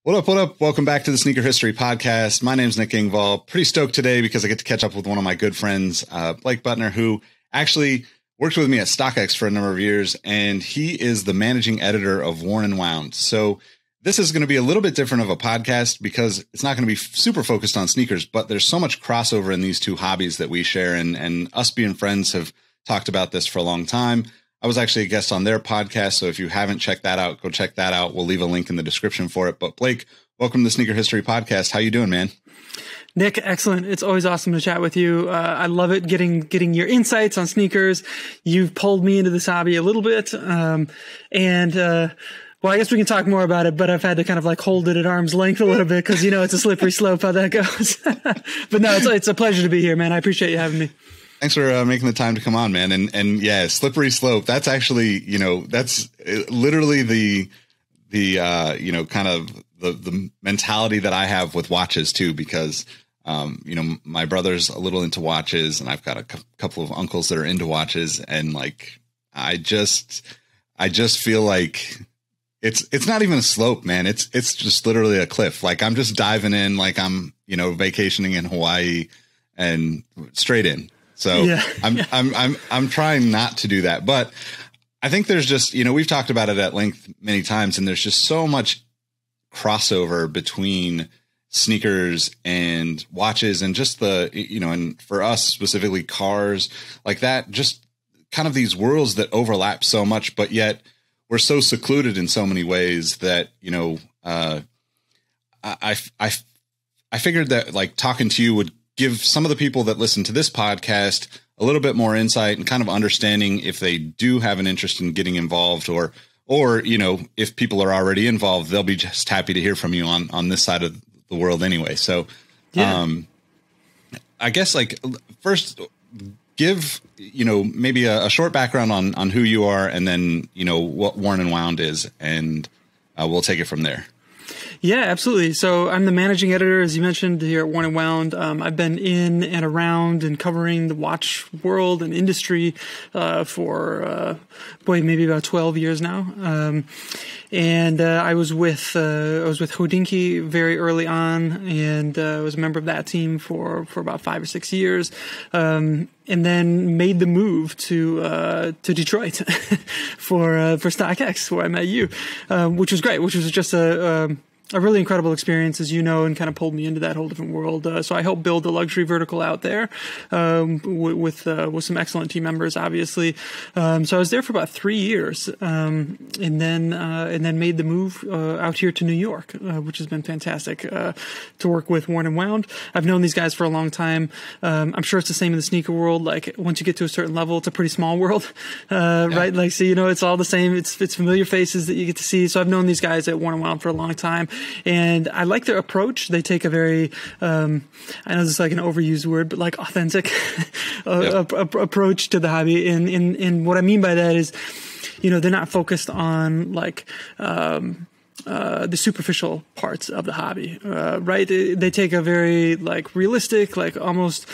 What up, what up? Welcome back to the Sneaker History Podcast. My name's Nick Engvall. Pretty stoked today because I get to catch up with one of my good friends, Blake Buettner, who actually worked with me at StockX for a number of years, and he is the managing editor of Worn & Wound. So this is going to be a little bit different of a podcast because it's not going to be super focused on sneakers, but there's so much crossover in these two hobbies that we share, and us being friends have talked about this for a long time. I was actually a guest on their podcast, so if you haven't checked that out, go check that out. We'll leave a link in the description for it. But Blake, welcome to the Sneaker History Podcast. How you doing, man? Nick, excellent. It's always awesome to chat with you. I love it getting your insights on sneakers. You've pulled me into this hobby a little bit, well, I guess we can talk more about it, but I've had to kind of like hold it at arm's length a little bit because, you know, it's a slippery slope how that goes. But no, it's a pleasure to be here, man. I appreciate you having me. Thanks for making the time to come on, man. And yeah, slippery slope. That's actually, you know, that's literally the kind of the mentality that I have with watches too, because, my brother's a little into watches and I've got a couple of uncles that are into watches. And like, I just feel like it's not even a slope, man. It's just literally a cliff. Like I'm just diving in, like I'm, vacationing in Hawaii and straight in. So yeah. I'm trying not to do that, but I think there's just, we've talked about it at length many times, and there's just so much crossover between sneakers and watches and just the, and for us specifically cars like that, just kind of these worlds that overlap so much, but yet we're so secluded in so many ways that, I figured that like talking to you would give some of the people that listen to this podcast a little bit more insight and kind of understanding if they do have an interest in getting involved or, if people are already involved, they'll be just happy to hear from you on this side of the world anyway. So, yeah. I guess like first give, maybe a short background on who you are and then, what Worn & Wound is, and we'll take it from there. Yeah, absolutely. So I'm the managing editor, as you mentioned, here at Worn & Wound. I've been in and around and covering the watch world and industry for maybe about 12 years now. I was with Hodinkee very early on, and I was a member of that team for about 5 or 6 years. And then made the move to Detroit for StockX, where I met you, which was great, which was just a really incredible experience, as you know, and kind of pulled me into that whole different world. So I helped build the luxury vertical out there, with some excellent team members, obviously. So I was there for about 3 years, and then made the move, out here to New York, which has been fantastic, to work with Worn & Wound. I've known these guys for a long time. I'm sure it's the same in the sneaker world. Like once you get to a certain level, it's a pretty small world, right? Like, so, it's all the same. It's familiar faces that you get to see. So I've known these guys at Worn & Wound for a long time. And I like their approach. They take a very, I know this is like an overused word, but like authentic approach to the hobby. And what I mean by that is, they're not focused on like, the superficial parts of the hobby, right? They take a very like realistic, like almost,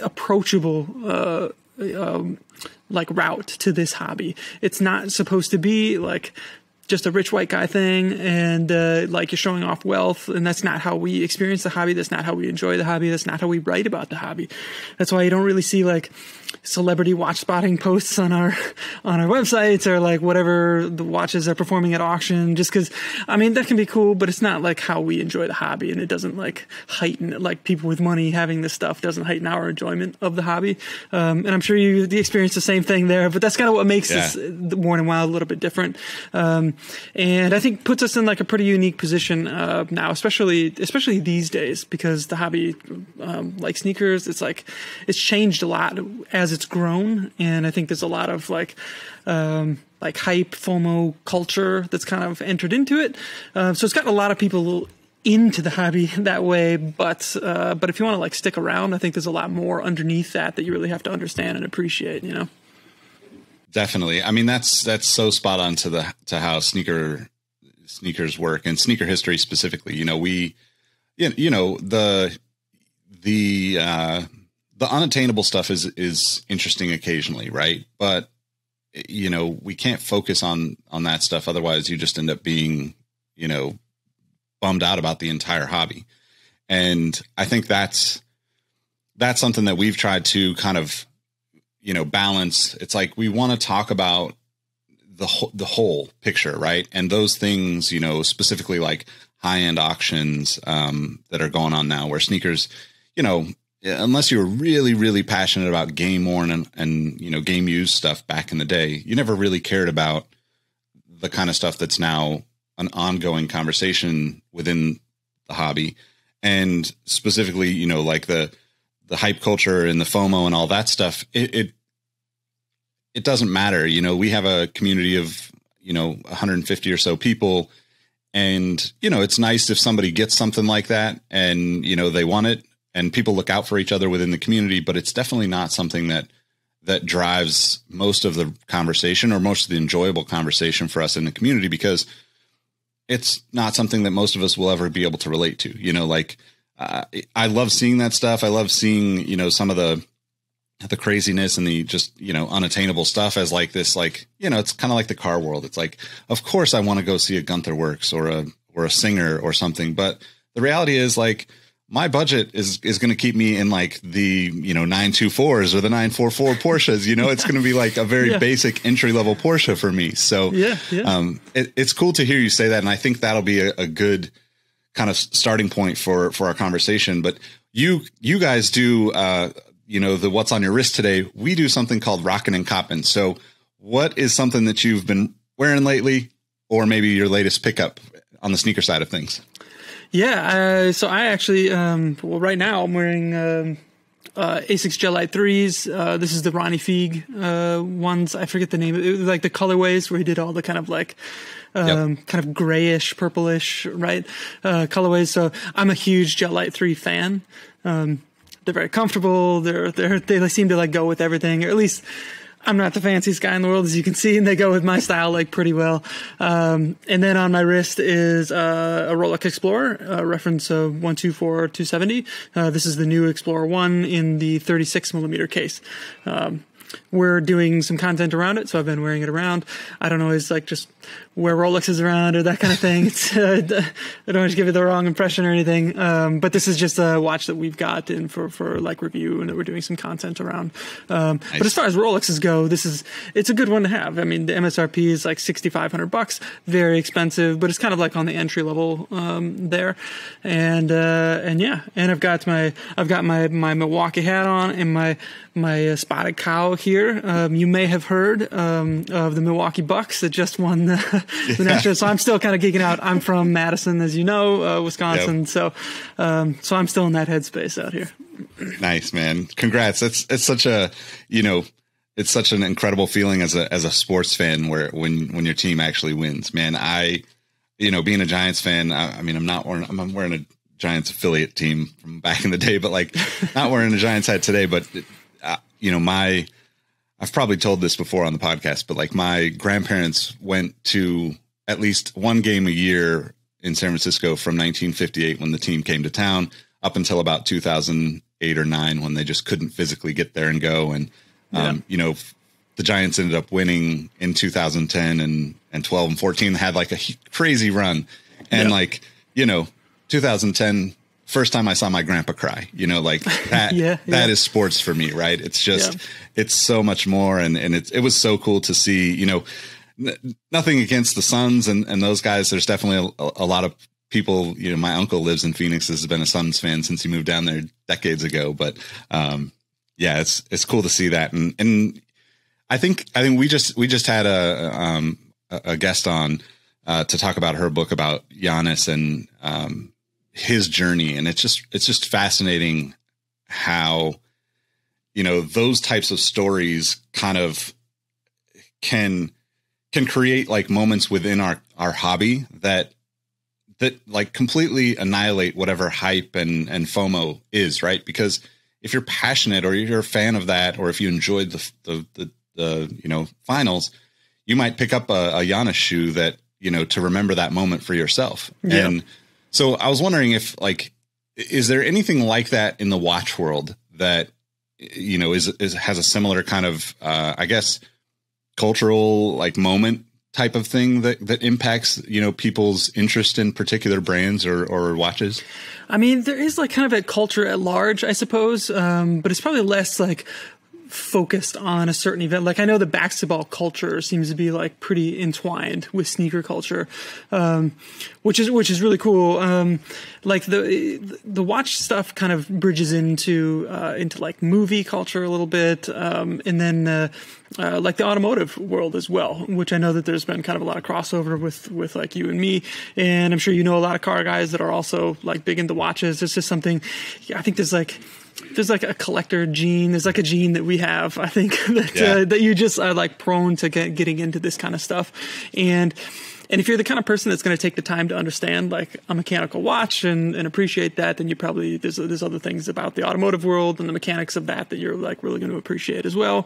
approachable, like route to this hobby. It's not supposed to be like just a rich white guy thing and like you're showing off wealth, and that's not how we experience the hobby. That's not how we enjoy the hobby. That's not how we write about the hobby. That's why you don't really see like celebrity watch spotting posts on our websites or like whatever the watches are performing at auction, just because that can be cool, but it's not like how we enjoy the hobby, and it doesn't like heighten it. Like people with money having this stuff doesn't heighten our enjoyment of the hobby. And I'm sure you experience the same thing there, but that's kind of what makes this Worn & Wound a little bit different. And I think puts us in like a pretty unique position now, especially these days, because the hobby, like sneakers, it's changed a lot as it's grown, and I think there's a lot of like hype, FOMO culture that's kind of entered into it. So it's gotten a lot of people into the hobby that way, but if you want to like stick around, I think there's a lot more underneath that you really have to understand and appreciate. Definitely. I mean, that's so spot on to how sneakers work and sneaker history specifically. The unattainable stuff is interesting occasionally, right? But we can't focus on that stuff. Otherwise you just end up being, bummed out about the entire hobby. And I think that's something that we've tried to kind of, balance. It's like, we want to talk about the whole picture, right? And those things, specifically like high-end auctions that are going on now, where sneakers, unless you were really, really passionate about game worn and game used stuff back in the day, you never really cared about the kind of stuff that's now an ongoing conversation within the hobby. And specifically, like the hype culture and the FOMO and all that stuff, it doesn't matter. We have a community of, 150 or so people. And, it's nice if somebody gets something like that and, they want it, and people look out for each other within the community, but it's definitely not something that drives most of the conversation or most of the enjoyable conversation for us in the community, because it's not something that most of us will ever be able to relate to. I love seeing that stuff. I love seeing, some of the craziness and the just, unattainable stuff as like this, like, it's kind of like the car world. It's like, of course I want to go see a Gunther Works or a Singer or something. But the reality is, like, my budget is going to keep me in like the, 924s or the 944 Porsches. It's going to be like a very basic entry level Porsche for me. So it's cool to hear you say that. And I think that'll be a good kind of starting point for our conversation. But you guys do, the what's on your wrist today. We do something called Rockin' and Coppin'. So what is something that you've been wearing lately, or maybe your latest pickup on the sneaker side of things? Yeah. So I actually, right now I'm wearing Asics Gelite 3s. This is the Ronnie Feig ones. I forget the name. It was like the colorways where he did all the kind of like kind of grayish, purplish, right? Colorways. So I'm a huge Gelite 3 fan. They're very comfortable. They seem to like go with everything, or at least I'm not the fanciest guy in the world, as you can see, and they go with my style like pretty well. And then on my wrist is a Rolex Explorer, reference 124 270. This is the new Explorer 1 in the 36 millimeter case. We're doing some content around it, so I've been wearing it around. I don't always like just wear Rolexes around or that kind of thing. It's, I don't want to give you the wrong impression or anything. But this is just a watch that we've got in for like review and that we're doing some content around. Nice. But as far as Rolexes go, it's a good one to have. I mean, the MSRP is like $6,500, very expensive, but it's kind of like on the entry level, there. And I've got my Milwaukee hat on and my spotted cow here. You may have heard of the Milwaukee Bucks that just won the national. So I'm still kind of geeking out. I'm from Madison, as you know, Wisconsin. Yep. So I'm still in that headspace out here. Nice, man. Congrats. It's such a, it's such an incredible feeling as a sports fan when your team actually wins, man. Being a Giants fan, I'm wearing a Giants affiliate team from back in the day, but like not wearing a Giants hat today, but I've probably told this before on the podcast, but like my grandparents went to at least one game a year in San Francisco from 1958 when the team came to town up until about 2008 or 9 when they just couldn't physically get there and go. And, the Giants ended up winning in 2010 and 12 and 14, had like a crazy run. And 2010, first time I saw my grandpa cry, like that, that is sports for me, right? It's just, it's so much more. And it was so cool to see, nothing against the Suns and those guys. There's definitely a lot of people, my uncle lives in Phoenix, has been a Suns fan since he moved down there decades ago. But, it's cool to see that. And I think we just had a guest on, to talk about her book about Giannis and, his journey. And it's just fascinating how, those types of stories kind of can create like moments within our hobby that like completely annihilate whatever hype and FOMO is, right? Because if you're passionate or you're a fan of that, or if you enjoyed the finals, you might pick up a Giannis shoe that, to remember that moment for yourself. Yeah. And so I was wondering if is there anything like that in the watch world that, has a similar kind of, cultural like moment type of thing that impacts, people's interest in particular brands or watches? I mean, there is like kind of a culture at large, I suppose, but it's probably less like focused on a certain event. Like I know the basketball culture seems to be like pretty entwined with sneaker culture, which is really cool. Like the watch stuff kind of bridges into like movie culture a little bit, and then like the automotive world as well, which I know that there's been kind of a lot of crossover with like you and me, and I'm sure you know a lot of car guys that are also like big into watches. It's just something I think there's like a collector gene. There's like a gene that we have, I think, that you just are like prone to getting into this kind of stuff. And if you're the kind of person that's going to take the time to understand like a mechanical watch and appreciate that, then you probably, there's other things about the automotive world and the mechanics of that you're like really going to appreciate as well.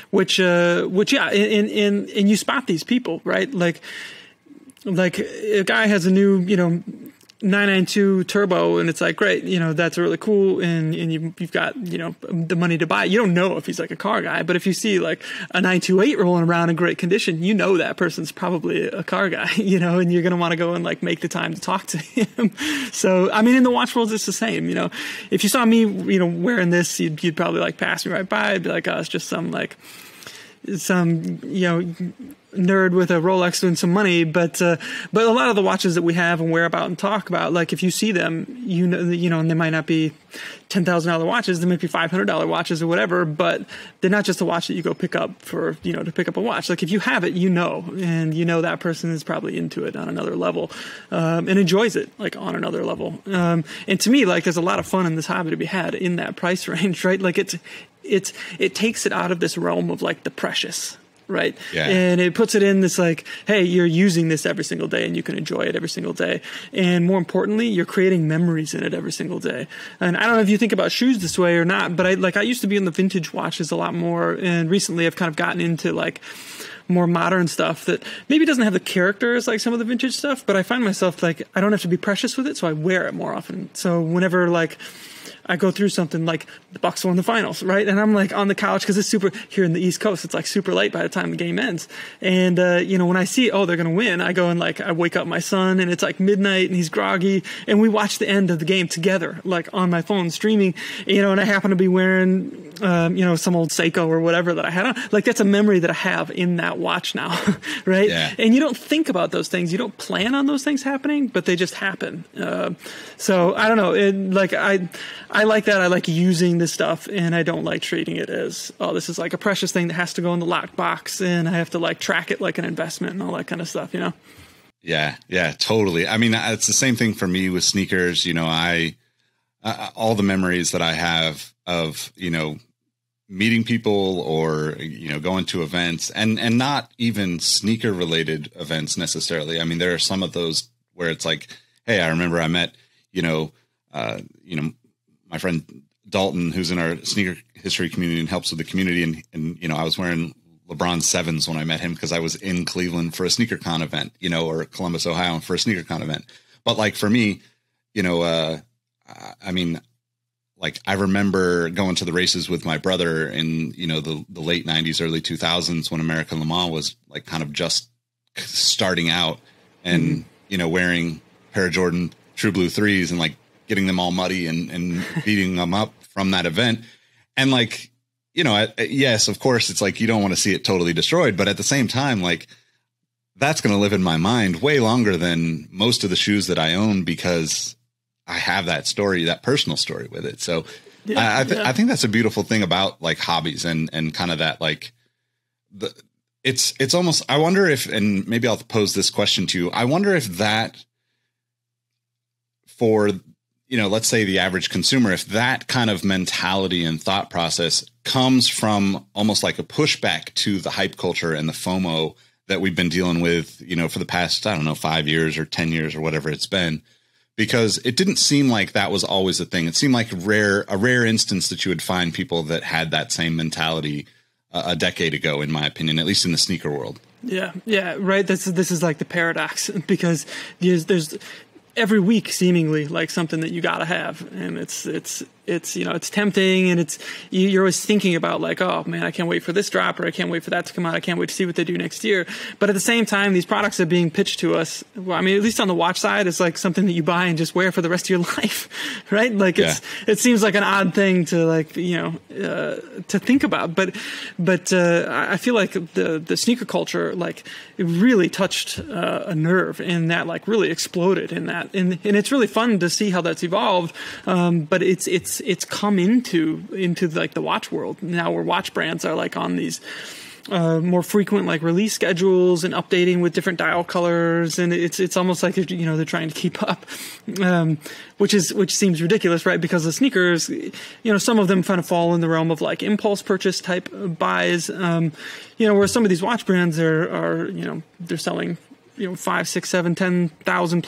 Which yeah. And you spot these people, right? Like a guy has a new, 992 turbo, and it's like, great, that's really cool, and you've got the money to buy it. You don't know if he's like a car guy, but if you see like a 928 rolling around in great condition, that person's probably a car guy, and you're gonna want to go and like make the time to talk to him. So I mean, in the watch world, it's the same. If you saw me wearing this, you'd probably like pass me right by. I'd be like, oh, it's just some nerd with a Rolex doing some money, but a lot of the watches that we have and wear about and talk about, like if you see them, and they might not be $10,000 watches, they might be $500 watches or whatever, but they're not just a watch that you go pick up for, to pick up a watch. Like if you have it, and that person is probably into it on another level, and enjoys it like on another level. And to me, like there's a lot of fun in this hobby to be had in that price range, right? Like it takes it out of this realm of like the precious. Right. Yeah. And it puts it in this like, hey, you're using this every single day and you can enjoy it every single day. And more importantly, you're creating memories in it every single day. And I don't know if you think about shoes this way or not, but I used to be in the vintage watches a lot more. And recently I've kind of gotten into like more modern stuff that maybe doesn't have the character as like some of the vintage stuff, but I find myself like, I don't have to be precious with it. So I wear it more often. So whenever like I go through something like the Bucks won the finals, right? And I'm like on the couch because it's super here in the East Coast. It's like super late by the time the game ends. And, when I see, they're going to win, I go and like, I wake up my son and it's like midnight and he's groggy and we watch the end of the game together, like on my phone streaming, and I happen to be wearing, some old Seiko or whatever that I had on. Like that's a memory that I have in that watch now, right? Yeah. And you don't think about those things. You don't plan on those things happening, but they just happen. So I don't know. I like that. I like using this stuff, and I don't like treating it as, this is like a precious thing that has to go in the lockbox, and I have to like track it like an investment and all that kind of stuff, Yeah, totally. I mean, it's the same thing for me with sneakers. All the memories that I have of, meeting people or, going to events and not even sneaker related events necessarily. I mean, there are some of those where it's like, hey, I remember I met, my friend Dalton, who's in our sneaker history community and helps with the community. And I was wearing LeBron 7s when I met him because I was in Cleveland for a sneaker con event, or Columbus, Ohio for a sneaker con event. But like for me, I mean, like I remember going to the races with my brother in, the late 90s, early 2000s when American Le Mans was like kind of just starting out and, wearing a pair of Jordan True Blue 3s and like getting them all muddy and beating them up from that event. And like, yes, of course, it's like you don't want to see it totally destroyed. But at the same time, like that's going to live in my mind way longer than most of the shoes that I own because I have that story, that personal story with it. So I think that's a beautiful thing about like hobbies and kind of that like it's almost, I wonder if, and maybe I'll pose this question to you. I wonder if that for, let's say the average consumer, if that kind of mentality and thought process comes from almost like a pushback to the hype culture and the FOMO that we've been dealing with, for the past, 5 years or 10 years or whatever it's been, because it didn't seem like that was always a thing. It seemed like a rare instance that you would find people that had that same mentality a decade ago, in my opinion, at least in the sneaker world. Yeah. Right. This is like the paradox because there's every week seemingly like something that you got to have. And it's, you know, it's tempting, and you're always thinking about like, oh man, I can't wait for this drop, or I can't wait for that to come out. I can't wait to see what they do next year. But at the same time, these products are being pitched to us. Well, I mean, at least on the watch side, it's like something that you buy and just wear for the rest of your life, right? Like it seems like an odd thing to like, you know, to think about, but I feel like the sneaker culture, like it really touched a nerve, and that like really exploded in that. And it's really fun to see how that's evolved. But it's come into like the watch world now, where watch brands are like on these more frequent like release schedules and updating with different dial colors, and it's almost like, you know, they're trying to keep up, which seems ridiculous, right? Because the sneakers, you know, some of them kind of fall in the realm of like impulse purchase type buys, you know, where some of these watch brands are you know, they're selling, you know, $5,000, $6,000, $7,000,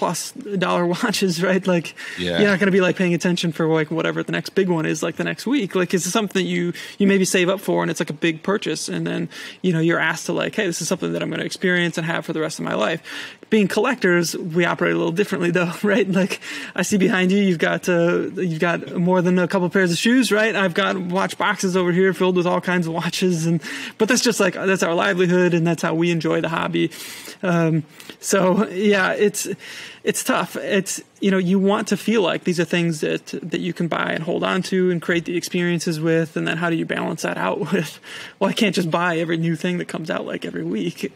$10,000 watches, right? Like, you're not going to be like paying attention for like whatever the next big one is like the next week. Like, it's something that you maybe save up for, and it's like a big purchase. And then, you know, you're asked to like, hey, this is something that I'm going to experience and have for the rest of my life. Being collectors, we operate a little differently though, right? Like, I see behind you, you've got more than a couple pairs of shoes, right? I've got watch boxes over here filled with all kinds of watches, but that's just like, that's our livelihood, and that's how we enjoy the hobby. So yeah, it's tough. It's, you know, you want to feel like these are things that you can buy and hold on to and create the experiences with. And then how do you balance that out with, well, I can't just buy every new thing that comes out like every week.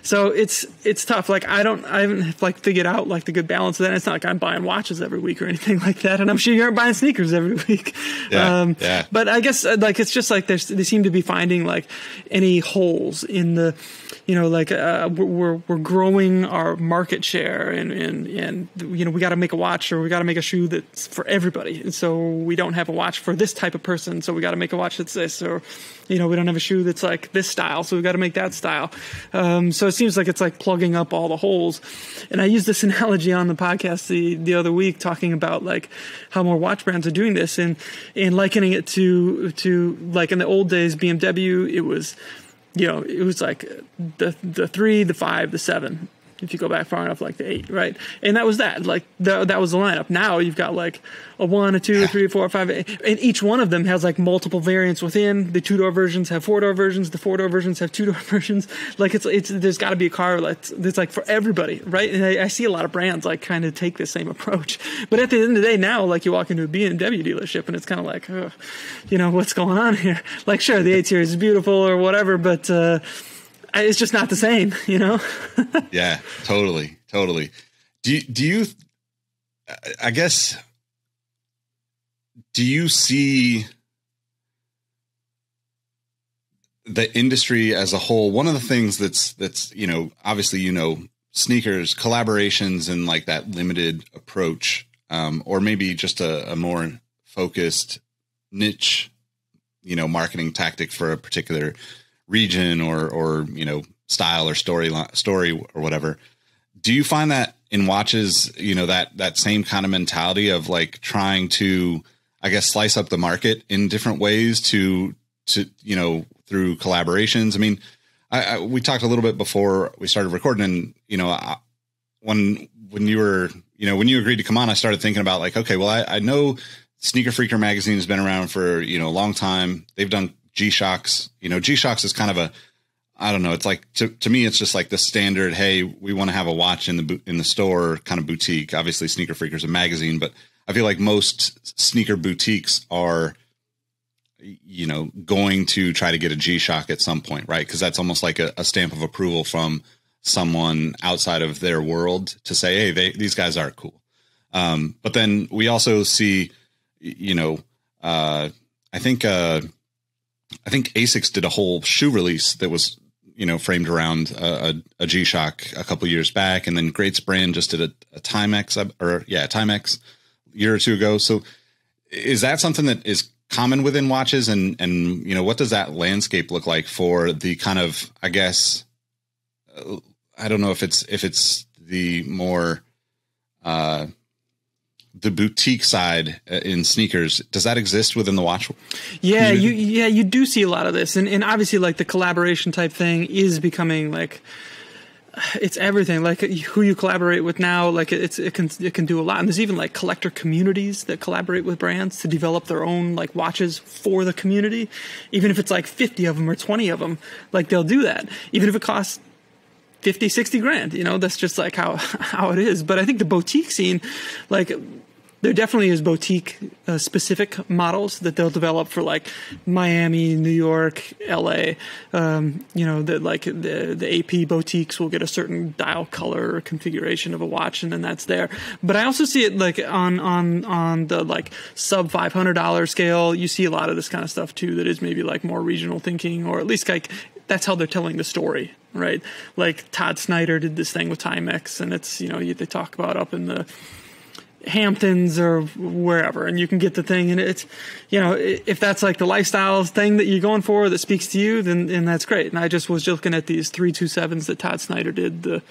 So it's tough. Like, I haven't like figured out like the good balance of that. It's not like I'm buying watches every week or anything like that. And I'm sure you aren't buying sneakers every week. But I guess like, it's just like they seem to be finding like any holes in the, you know, like, we're growing our market share, and you know, we got to make a watch, or we got to make a shoe that's for everybody. And so we don't have a watch for this type of person, so we got to make a watch that's this, or, you know, we don't have a shoe that's like this style, so we got to make that style. So it seems like it's like plugging up all the holes. And I used this analogy on the podcast the other week, talking about like how more watch brands are doing this, and likening it to like in the old days, BMW, it was, you know, it was like the 3, the 5, the 7. If you go back far enough, like the 8, right? And that was that. Like that was the lineup. Now you've got like a 1, a 2, a 3, a 4, a 5, and each one of them has like multiple variants within. The 2-door versions have 4-door versions. The 4-door versions have 2-door versions. Like it's there's got to be a car that's like for everybody, right? And I see a lot of brands like kind of take the same approach. But at the end of the day, now like you walk into a BMW dealership and it's kind of like, you know, what's going on here? Like, sure, the 8 Series is beautiful or whatever, but it's just not the same, you know? Yeah, totally. Do you, I guess, do you see the industry as a whole? One of the things that's, you know, obviously, you know, sneakers, collaborations, and like that limited approach, or maybe just a more focused niche, you know, marketing tactic for a particular region or you know, style or story or whatever. Do you find that in watches, you know, that same kind of mentality of like trying to, I guess, slice up the market in different ways to you know, through collaborations? I mean, we talked a little bit before we started recording, and you know, when you were, you know, when you agreed to come on, I started thinking about like, okay, well, I know Sneaker Freaker magazine has been around for, you know, a long time. They've done G-Shocks. You know, G-Shocks is kind of I don't know. It's like, to me, it's just like the standard, hey, we want to have a watch in the store kind of boutique. Obviously Sneaker Freaker is a magazine, but I feel like most sneaker boutiques are, you know, going to try to get a G-Shock at some point, right? Because that's almost like a stamp of approval from someone outside of their world to say, hey, these guys are cool. But then we also see, you know, I think ASICS did a whole shoe release that was, you know, framed around a G-Shock a couple years back. And then Greats Brand just did a Timex Timex a year or two ago. So is that something that is common within watches? And, you know, what does that landscape look like for the kind of, I guess, I don't know if it's the more, the boutique side in sneakers, does that exist within the watch? Yeah, you do see a lot of this, and obviously like the collaboration type thing is becoming like it's everything, like who you collaborate with now, like it can do a lot. And there's even like collector communities that collaborate with brands to develop their own like watches for the community. Even if it's like 50 of them or 20 of them, like they'll do that. Even if it costs 50, 60 grand, that's just like how it is. But I think the boutique scene, like there definitely is boutique specific models that they'll develop for like Miami, New York, LA. The AP boutiques will get a certain dial color or configuration of a watch, and then that's there. But I also see it like on the like sub $500 scale. You see a lot of this kind of stuff too. That is maybe like more regional thinking, or at least like that's how they're telling the story, right? Like Todd Snyder did this thing with Timex, and it's they talk about up in the Hamptons or wherever, and you can get the thing, and it's if that's like the lifestyle thing that you're going for that speaks to you, then that's great. And I just was looking at these 327s that Todd Snyder did, the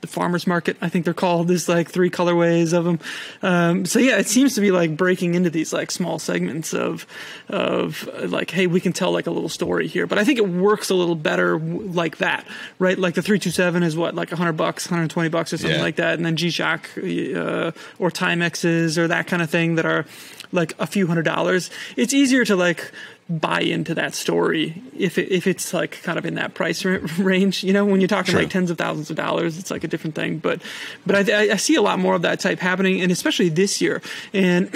farmers market, I think they're called. There's like 3 colorways of them. So yeah, it seems to be like breaking into these like small segments of like, hey, we can tell like a little story here. But I think it works a little better like that, right? Like the 327 is what, like $100, $120 or something like that. And then G-Shock or Timexes or that kind of thing that are like a few $100s. It's easier to like buy into that story if it's like kind of in that price range. When you're talking like tens of thousands of dollars, it's like a different thing. But I see a lot more of that type happening, and especially this year. And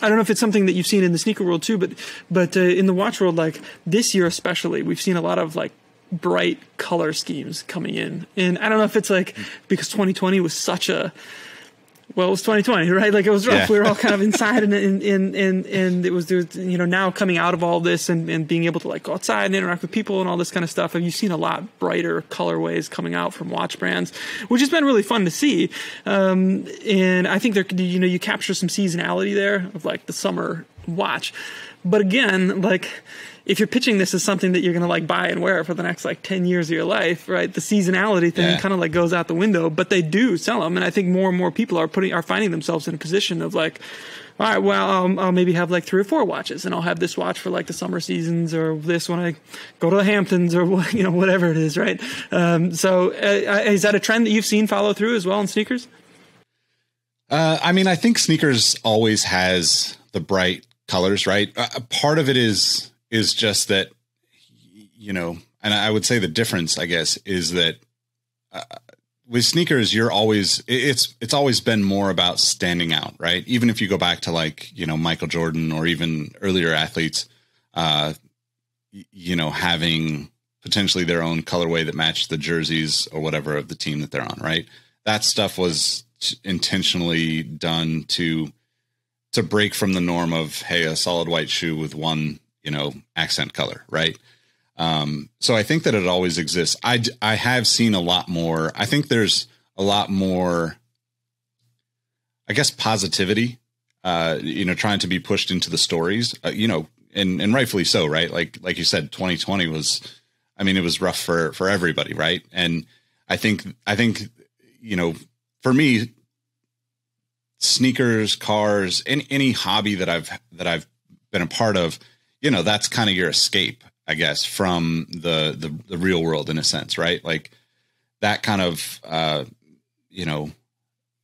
I don't know if it's something that you've seen in the sneaker world too, but in the watch world, like this year especially, we've seen a lot of like bright color schemes coming in. And I don't know if it's like because 2020 was such a well, it was 2020, right? Like it was rough. Yeah. We were all kind of inside, and it was now coming out of all this and being able to like go outside and interact with people and all this kind of stuff. And you've seen a lot brighter colorways coming out from watch brands, which has been really fun to see. And I think you capture some seasonality there of like the summer watch. But again, like if you're pitching this as something that you're going to like buy and wear for the next like 10 years of your life, right? The seasonality thing kind of like goes out the window, but they do sell them. And I think more and more people are finding themselves in a position of like, all right, well, I'll maybe have like 3 or 4 watches, and I'll have this watch for like the summer seasons, or this when I go to the Hamptons, or whatever it is, right? So is that a trend that you've seen follow through as well in sneakers? I mean, I think sneakers always has the bright colors, right? Part of it is just that, and I would say the difference, I guess, is that with sneakers, it's always been more about standing out, right? Even if you go back to like, Michael Jordan or even earlier athletes, having potentially their own colorway that matched the jerseys or whatever of the team that they're on, right? That stuff was intentionally done to break from the norm of, hey, a solid white shoe with one accent color, right? So I think that it always exists. I have seen a lot more. I think there's a lot more, I guess, positivity, trying to be pushed into the stories, and rightfully so, right? Like you said, 2020 was, it was rough for everybody, right? And I think, for me, sneakers, cars, any hobby that I've been a part of, that's kind of your escape, I guess, from the real world in a sense, right? Like that kind of,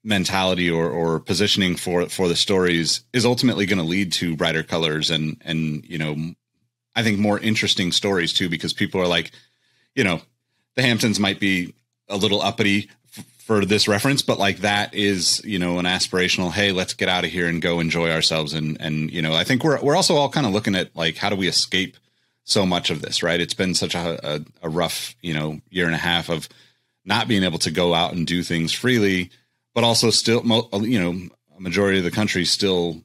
mentality or positioning for the stories is ultimately going to lead to brighter colors and, I think more interesting stories too, because people are like, the Hamptons might be a little uppity for this reference, but like that is, an aspirational, hey, let's get out of here and go enjoy ourselves. And, I think we're also all kind of looking at like, how do we escape so much of this, right? It's been such a rough, year and a half of not being able to go out and do things freely, but also still, a majority of the country still,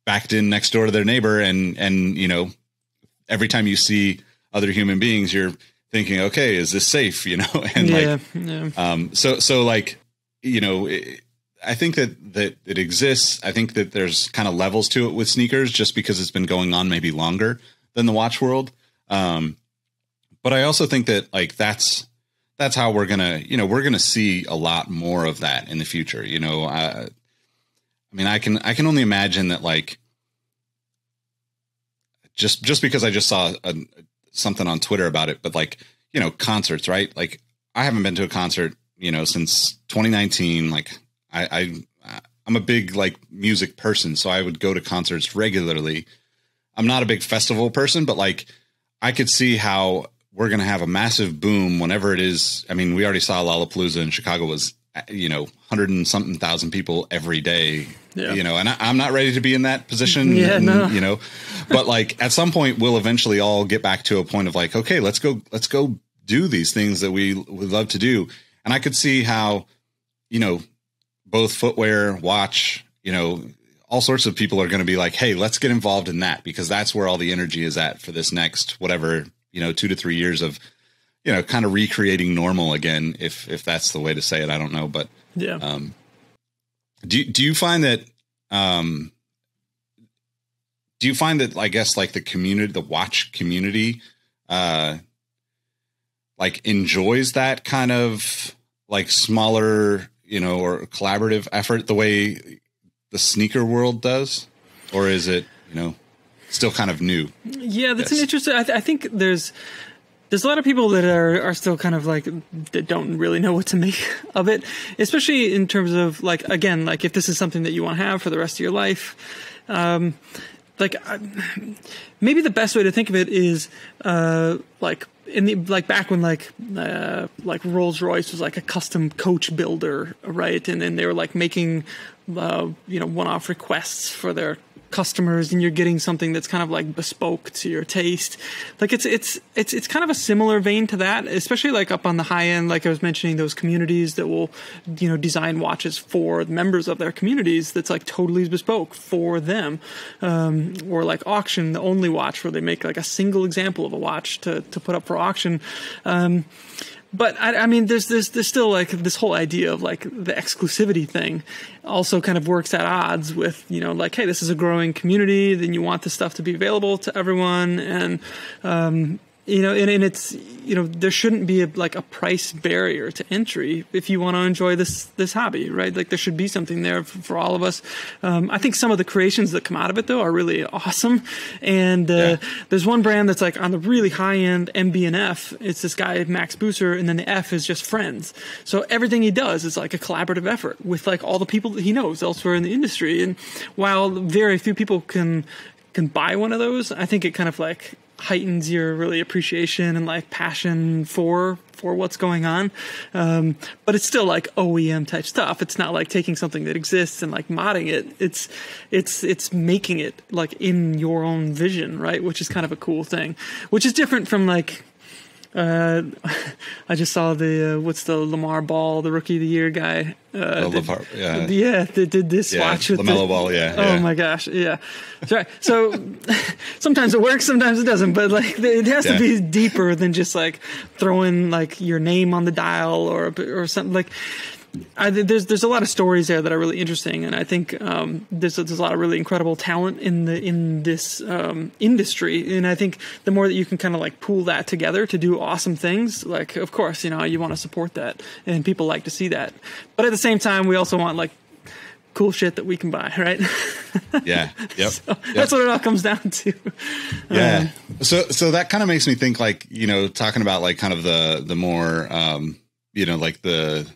backed in next door to their neighbor. And, every time you see other human beings, you're thinking, okay, is this safe? And so like, I think that it exists. I think that there's kind of levels to it with sneakers just because it's been going on maybe longer than the watch world. But I also think that like, that's how we're going to see a lot more of that in the future. I can only imagine that like, just because I just saw something on Twitter about it, but like, concerts, right? Like I haven't been to a concert, since 2019. Like I'm a big like music person, so I would go to concerts regularly. I'm not a big festival person, but like I could see how we're going to have a massive boom whenever it is. I mean, we already saw Lollapalooza in Chicago was, 100 and something thousand people every day, and I'm not ready to be in that position, but like at some point we'll eventually all get back to a point of like, okay, let's go do these things that we would love to do. And I could see how, both footwear, watch, all sorts of people are going to be like, hey, let's get involved in that, because that's where all the energy is at for this next, whatever, 2 to 3 years of, kind of recreating normal again, if that's the way to say it. I don't know. But yeah. Do you find that, I guess like the community, the watch community, like enjoys that kind of like smaller, or collaborative effort the way the sneaker world does? Or is it, still kind of new? Yeah, that's an interesting, I think there's a lot of people that are still kind of like, that don't really know what to make of it, especially in terms of like, again, like if this is something that you want to have for the rest of your life, maybe the best way to think of it is, like back when like Rolls-Royce was like a custom coach builder, right? And then they were like making, one-off requests for their customers, and you're getting something that's kind of like bespoke to your taste. Like it's kind of a similar vein to that, especially like up on the high end. Like I was mentioning, those communities that will, design watches for members of their communities that's like totally bespoke for them. Or like auction, the only watch where they make like a single example of a watch to put up for auction. But I mean, there's still like this whole idea of like the exclusivity thing also kind of works at odds with, like, hey, this is a growing community, then you want this stuff to be available to everyone. And, and it's, there shouldn't be a price barrier to entry if you want to enjoy this hobby, right? Like there should be something there for all of us. I think some of the creations that come out of it though are really awesome. And, there's one brand that's like on the really high end MB&F. It's this guy, Max Busser, and then the F is just friends. So everything he does is like a collaborative effort with like all the people that he knows elsewhere in the industry. And while very few people can buy one of those, I think it kind of like heightens your really appreciation and like passion for what's going on. But it's still like OEM type stuff. It's not like taking something that exists and like modding it. It's making it like in your own vision, right? Which is kind of a cool thing, which is different from like, I just saw what's the Lamar Ball, the Rookie of the Year guy. They did this watch with LaMelo Ball. Oh my gosh. Yeah. That's right. So sometimes it works, sometimes it doesn't, but like it has to be deeper than just like throwing like your name on the dial or something. Like there's a lot of stories there that are really interesting, and I think there's a lot of really incredible talent in this industry, and I think the more that you can kind of like pool that together to do awesome things, like of course you want to support that, and people like to see that, but at the same time we also want like cool shit that we can buy, right? Yeah. Yep. So that's what it all comes down to. Yeah. So that kind of makes me think like, talking about like kind of the more, like the,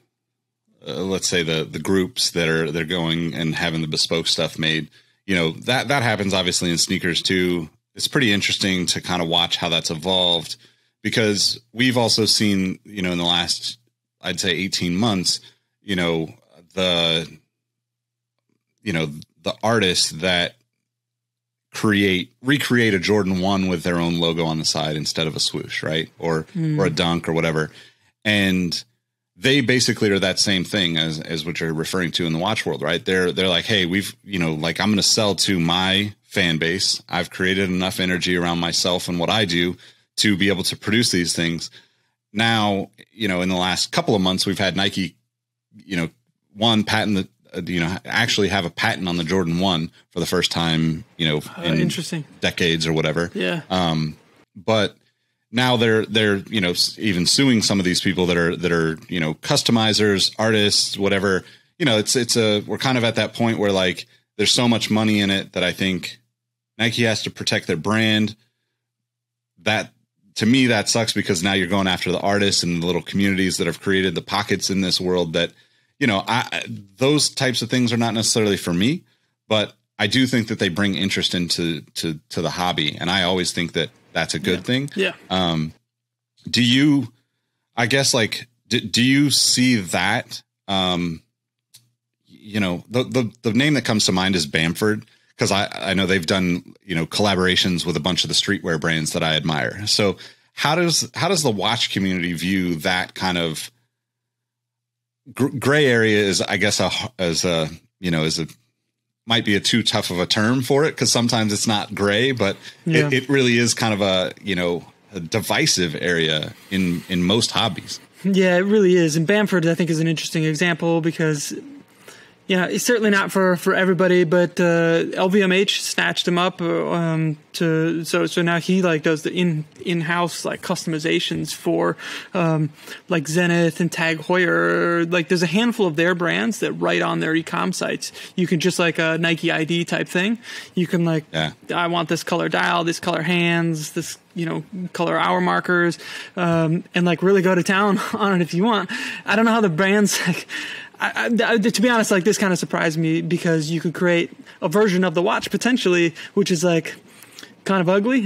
let's say the groups they're going and having the bespoke stuff made, that happens obviously in sneakers too. It's pretty interesting to kind of watch how that's evolved, because we've also seen, in the last, I'd say 18 months, the artists that recreate a Jordan 1 with their own logo on the side instead of a swoosh, right? Or a dunk or whatever. And they basically are that same thing as what you're referring to in the watch world, right? They're like, hey, we've, like I'm going to sell to my fan base. I've created enough energy around myself and what I do to be able to produce these things. Now, in the last couple of months, we've had Nike, one patent that, actually have a patent on the Jordan 1 for the first time, in interesting decades or whatever. Yeah. But now they're even suing some of these people that are customizers, artists, whatever. We're kind of at that point where like there's so much money in it that I think Nike has to protect their brand. That to me, that sucks because now you're going after the artists and the little communities that have created the pockets in this world that, those types of things are not necessarily for me, but I do think that they bring interest into the hobby. And I always think that that's a good thing. Yeah. Do you, I guess, like, do you see that, the name that comes to mind is Bamford, because I know they've done, collaborations with a bunch of the streetwear brands that I admire. So how does the watch community view that kind of gray area? Is, I guess, might be a too tough of a term for it, because sometimes it's not gray, but it really is kind of a divisive area in most hobbies. Yeah, it really is. And Bamford, I think, is an interesting example because, it's certainly not for everybody, but LVMH snatched him up so now he like does the in-house like customizations for like Zenith and Tag Heuer. Like there's a handful of their brands that write on their e-com sites. You can just like a Nike ID type thing. You can like, I want this color dial, this color hands, this color hour markers, and like really go to town on it if you want. I don't know how the brands like. To be honest, like this kind of surprised me because you could create a version of the watch potentially, which is like kind of ugly,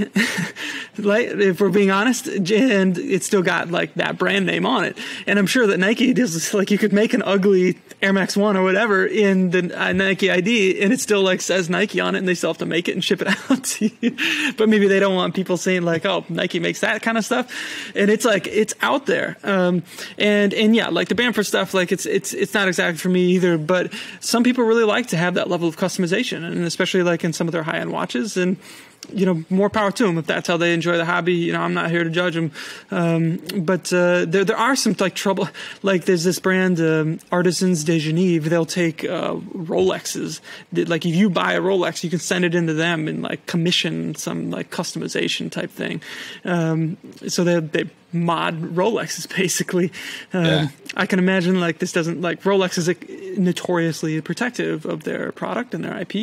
like if we're being honest, and it's still got like that brand name on it. And I'm sure that Nike does, like you could make an ugly Air Max 1 or whatever in the Nike ID and it still like says Nike on it and they still have to make it and ship it out to you. But maybe they don't want people saying like, oh, Nike makes that kind of stuff. And it's like, it's out there. And yeah, like the Bamford stuff, like it's not exactly for me either, but some people really like to have that level of customization, and especially like in some of their high-end watches. And more power to them if that's how they enjoy the hobby. I'm not here to judge them. But there are some like trouble. Like there's this brand, Artisans de Genève. They'll take Rolexes. Like if you buy a Rolex, you can send it into them and like commission some like customization type thing. So they mod Rolexes basically. I can imagine like this doesn't like Rolex is like notoriously protective of their product and their IP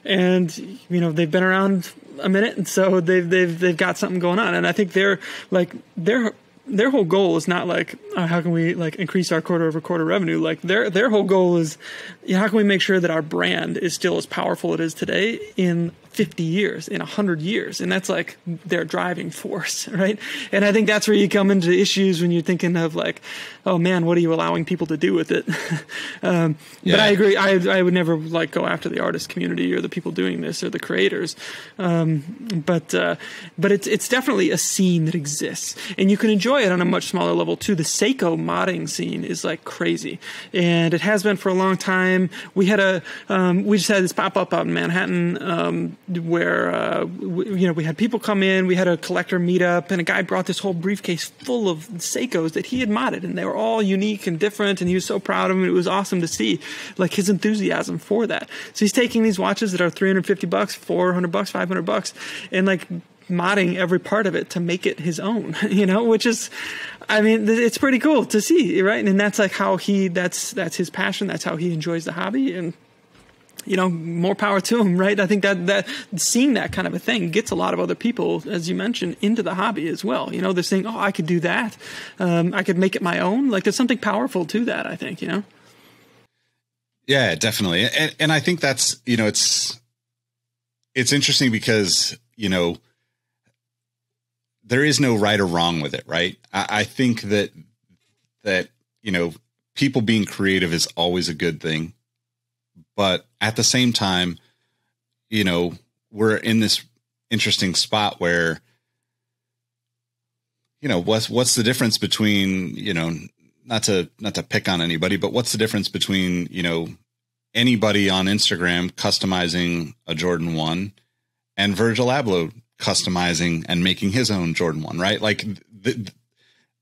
and they've been around a minute, and so they've got something going on. And I think their whole goal is not like how can we like increase our quarter over quarter revenue. Like their whole goal is how can we make sure that our brand is still as powerful as it is today in 50 years, in 100 years. And that's like their driving force, right? And I think that's where you come into issues when you're thinking of like, oh man, what are you allowing people to do with it? But I agree. I would never like go after the artist community or the people doing this or the creators. But it's definitely a scene that exists, and you can enjoy it on a much smaller level too. The Seiko modding scene is like crazy, and it has been for a long time. We just had this pop up out in Manhattan, where we had people come in. We had a collector meetup, and a guy brought this whole briefcase full of Seikos that he had modded, and they were all unique and different, and he was so proud of them. It was awesome to see like his enthusiasm for that. So he's taking these watches that are $350, $400, $500, and like modding every part of it to make it his own, which is, I mean, it's pretty cool to see, right? And that's like how that's his passion. That's how he enjoys the hobby, and more power to him, right? I think that seeing that kind of a thing gets a lot of other people, as you mentioned, into the hobby as well. They're saying, oh, I could do that. I could make it my own. Like there's something powerful to that, I think, Yeah, definitely. And I think that's, it's interesting because, there is no right or wrong with it, right? I think that people being creative is always a good thing. But at the same time, we're in this interesting spot where, what's the difference between, not to pick on anybody, but what's the difference between, anybody on Instagram customizing a Jordan 1 and Virgil Abloh customizing and making his own Jordan 1, right? Like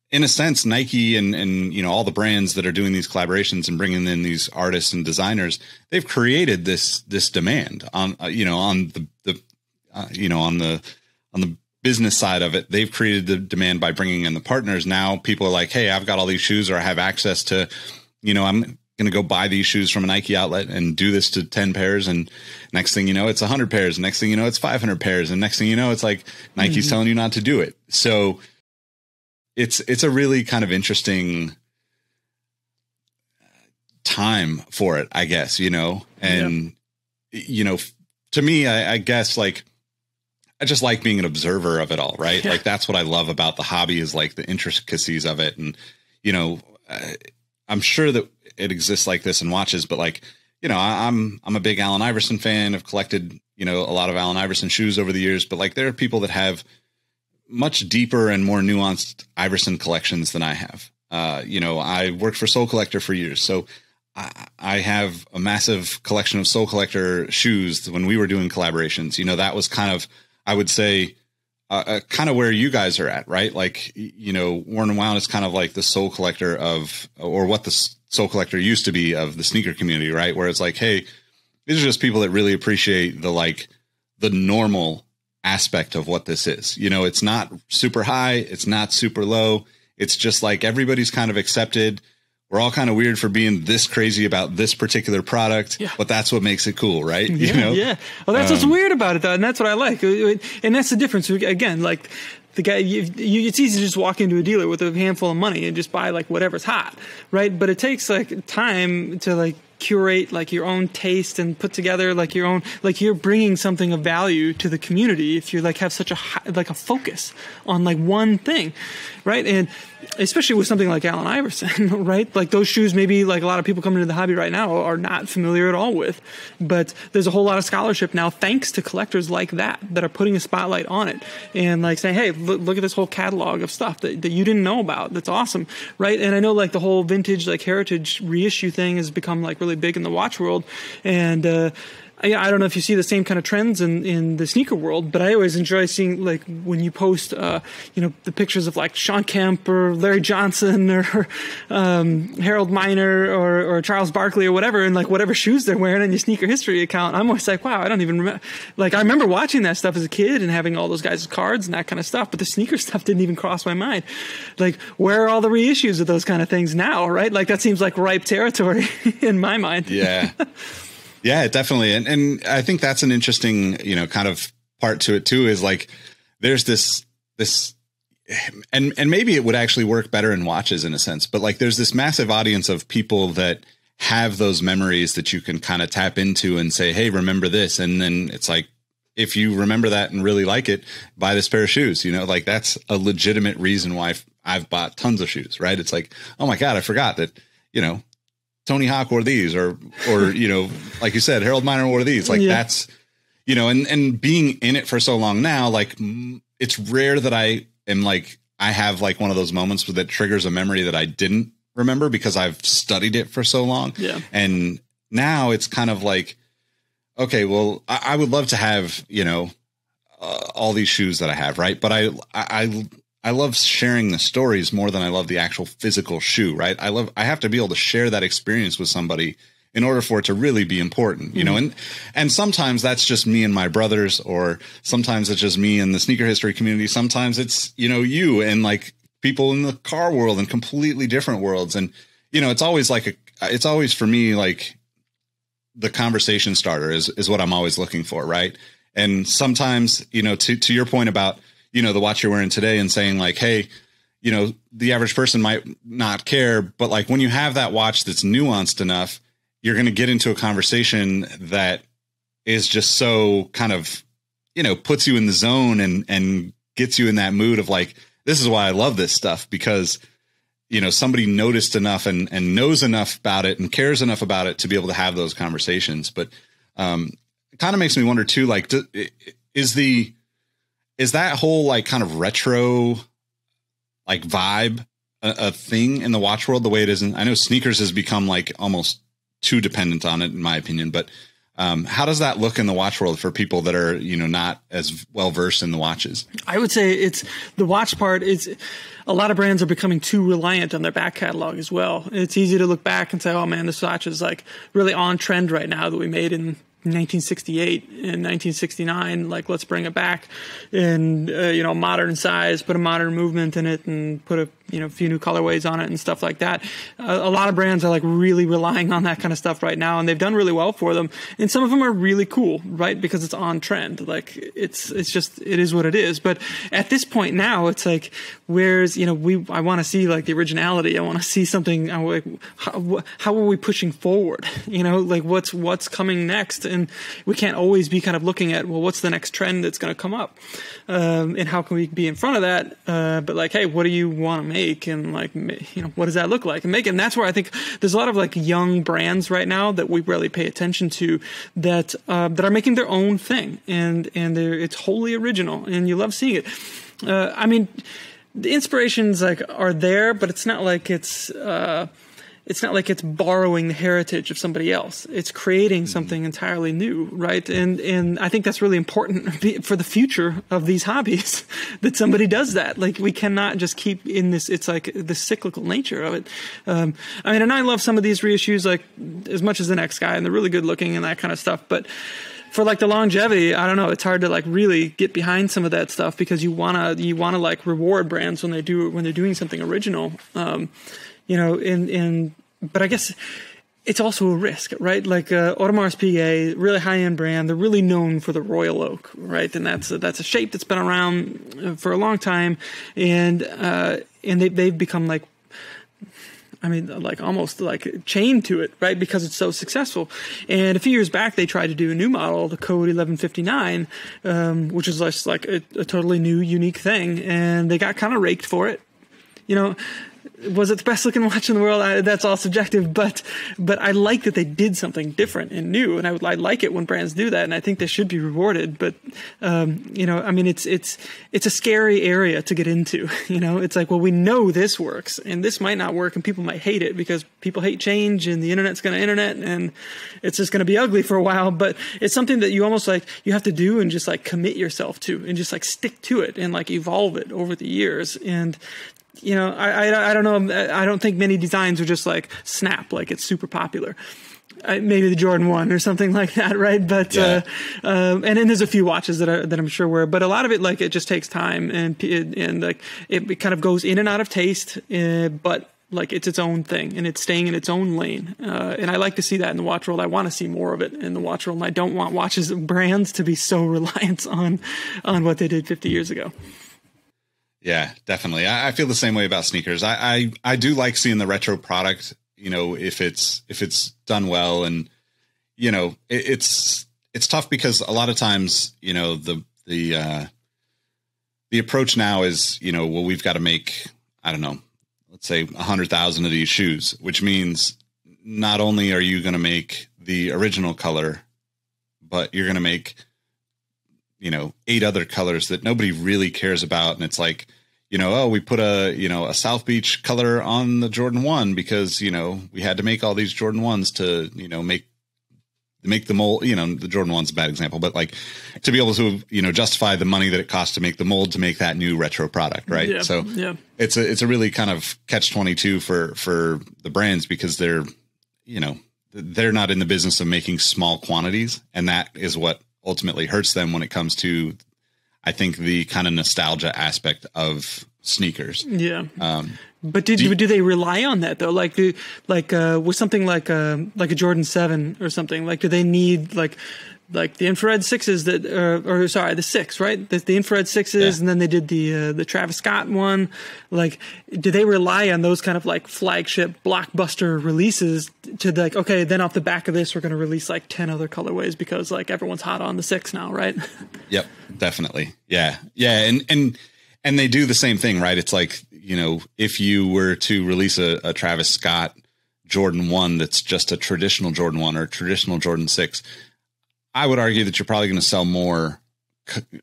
in a sense, Nike and all the brands that are doing these collaborations and bringing in these artists and designers, they've created this demand on the business side of it. They've created the demand by bringing in the partners. Now people are like, hey, I've got all these shoes, or I have access to, I'm going going to go buy these shoes from a Nike outlet and do this to 10 pairs. And next thing you know, it's 100 pairs. Next thing you know, it's 500 pairs. And next thing you know, it's like Nike's telling you not to do it. So it's a really kind of interesting time for it, I guess, and, to me, I guess like, I just like being an observer of it all. Right. Yeah. Like that's what I love about the hobby is like the intricacies of it. And, I'm sure that it exists like this in watches, but like, I'm a big Allen Iverson fan. I've collected, a lot of Allen Iverson shoes over the years, but like there are people that have much deeper and more nuanced Iverson collections than I have. I worked for Soul Collector for years. So I have a massive collection of Soul Collector shoes when we were doing collaborations. That was kind of, I would say, kind of where you guys are at, right? Like, Worn and Wound is kind of like the Soul Collector or what the Soul Collector used to be of the sneaker community, right? Where it's like, hey, these are just people that really appreciate the normal aspect of what this is. It's not super high. It's not super low. It's just like everybody's kind of accepted. We're all kind of weird for being this crazy about this particular product, but that's what makes it cool, right? Yeah. Well, that's what's weird about it, though, and that's what I like. And that's the difference. Again, like the guy, it's easy to just walk into a dealer with a handful of money and just buy like whatever's hot, right? But it takes like time to like curate like your own taste and put together like your own, like you're bringing something of value to the community if you like have such a focus on like one thing, right? And especially with something like Allen Iverson, right? Like those shoes, maybe like a lot of people coming into the hobby right now are not familiar at all with, but there's a whole lot of scholarship now thanks to collectors like that are putting a spotlight on it and like saying, hey, look at this whole catalog of stuff that you didn't know about. That's awesome, right? And I know like the whole vintage, like heritage reissue thing has become like really big in the watch world. And, I don't know if you see the same kind of trends in the sneaker world, but I always enjoy seeing like when you post, the pictures of like Sean Kemp or Larry Johnson or Harold Miner or Charles Barkley or whatever, and like whatever shoes they're wearing in your sneaker history account. I'm always like, wow, I don't even remember. Like I remember watching that stuff as a kid and having all those guys' cards and that kind of stuff, but the sneaker stuff didn't even cross my mind. Like where are all the reissues of those kind of things now, right? Like that seems like ripe territory in my mind. Yeah. Yeah, definitely. And I think that's an interesting, kind of part to it too, is like, there's this, and maybe it would actually work better in watches in a sense, but like, there's this massive audience of people that have those memories that you can kind of tap into and say, hey, remember this. And then it's like, if you remember that and really like it, buy this pair of shoes, like that's a legitimate reason why I've bought tons of shoes, right? It's like, oh my God, I forgot that, Tony Hawk wore these or, like you said, Harold Miner wore these. Like that's, and being in it for so long now, like it's rare that I am like, I have like one of those moments that triggers a memory that I didn't remember because I've studied it for so long. Yeah. And now it's kind of like, okay, well, I would love to have, all these shoes that I have. Right. But I love sharing the stories more than I love the actual physical shoe, right? I have to be able to share that experience with somebody in order for it to really be important, and sometimes that's just me and my brothers, or sometimes it's just me and the sneaker history community. Sometimes it's, you and like people in the car world and completely different worlds. And, it's always like it's always for me, like the conversation starter is what I'm always looking for. Right. And sometimes, to your point about, the watch you're wearing today and saying like, hey, the average person might not care, but like when you have that watch that's nuanced enough, you're going to get into a conversation that is just so kind of, puts you in the zone and gets you in that mood of like, this is why I love this stuff, because, somebody noticed enough and knows enough about it and cares enough about it to be able to have those conversations. But it kind of makes me wonder too, like, is that whole like kind of retro like vibe a thing in the watch world the way it is? I know sneakers has become like almost too dependent on it in my opinion, but how does that look in the watch world for people that are, not as well versed in the watches? I would say it's the watch part is a lot of brands are becoming too reliant on their back catalog as well. It's easy to look back and say, oh man, this watch is like really on trend right now that we made in 1968 and 1969, like let's bring it back in modern size, put a modern movement in it, and put a few new colorways on it and stuff like that. A lot of brands are like really relying on that kind of stuff right now, and they've done really well for them. And some of them are really cool, right? Because it's on trend. Like it's just, it is what it is. But at this point now, it's like, where's, I want to see like the originality. I want to see something. How are we pushing forward? Like what's coming next? And we can't always be kind of looking at, well, what's the next trend that's going to come up? And how can we be in front of that? But like, hey, what do you want to make? And like, what does that look like? And make it. And that's where I think there's a lot of like young brands right now that we really pay attention to that are making their own thing, and it's wholly original, and you love seeing it. I mean, the inspirations like are there, but it's not like it's borrowing the heritage of somebody else. It's creating something entirely new, right? And I think that's really important for the future of these hobbies, that somebody does that. Like, we cannot just keep in this, it's like the cyclical nature of it. And I love some of these reissues, like as much as the next guy, and they're really good looking and that kind of stuff. But for like the longevity, I don't know, it's hard to like really get behind some of that stuff, because you wanna like reward brands when they're doing something original. But I guess it's also a risk, right? Like Audemars Piguet, really high-end brand. They're really known for the royal oak, right? And that's a shape that's been around for a long time, and they've become like, almost like chained to it, right? Because it's so successful. And a few years back, they tried to do a new model, the Code 1159, which is just like a totally new, unique thing, and they got kind of raked for it. Was it the best looking watch in the world? That's all subjective, but I like that they did something different and new, and I like it when brands do that, and I think they should be rewarded. But it's a scary area to get into. It's like, well, we know this works, and this might not work, and people might hate it because people hate change, and the internet's going to internet, and it's just going to be ugly for a while. But it's something that you almost like you have to do and just like commit yourself to, and just like stick to it and like evolve it over the years. And I don't know. I don't think many designs are just like snap, like it's super popular. Maybe the Jordan 1 or something like that, right? But yeah. And then there's a few watches that I'm sure were, but a lot of it, like, it just takes time, and like it kind of goes in and out of taste, but like it's its own thing, and it's staying in its own lane. And I like to see that in the watch world. I want to see more of it in the watch world, and I don't want brands to be so reliant on what they did 50 years ago. Yeah, definitely. I feel the same way about sneakers. I do like seeing the retro product, if it's done well, and it's tough because a lot of times, the approach now is, well, we've got to make, I don't know, let's say 100,000 of these shoes, which means not only are you going to make the original color, but you're going to make 8 other colors that nobody really cares about. And it's like, we put a South Beach color on the Jordan 1 because, we had to make all these Jordan 1s to, make the mold. The Jordan 1's a bad example, but like to be able to, justify the money that it costs to make the mold to make that new retro product. Right. Yeah, so yeah. It's a really kind of catch-22 for the brands, because they're not in the business of making small quantities. And that is what ultimately hurts them when it comes to, I think, the kind of nostalgia aspect of sneakers. Yeah. But do they rely on that though? With something like a Jordan 7 or something, like, do they need like the infrared 6s the 6, right? The infrared 6s, yeah. And then they did the Travis Scott one. Like, do they rely on those kind of like flagship blockbuster releases to like, okay, then off the back of this, we're going to release like 10 other colorways because like everyone's hot on the 6 now, right? Yep, definitely. Yeah. Yeah. And they do the same thing, right? It's like, if you were to release a Travis Scott Jordan 1 that's just a traditional Jordan 1 or traditional Jordan 6, I would argue that you're probably going to sell more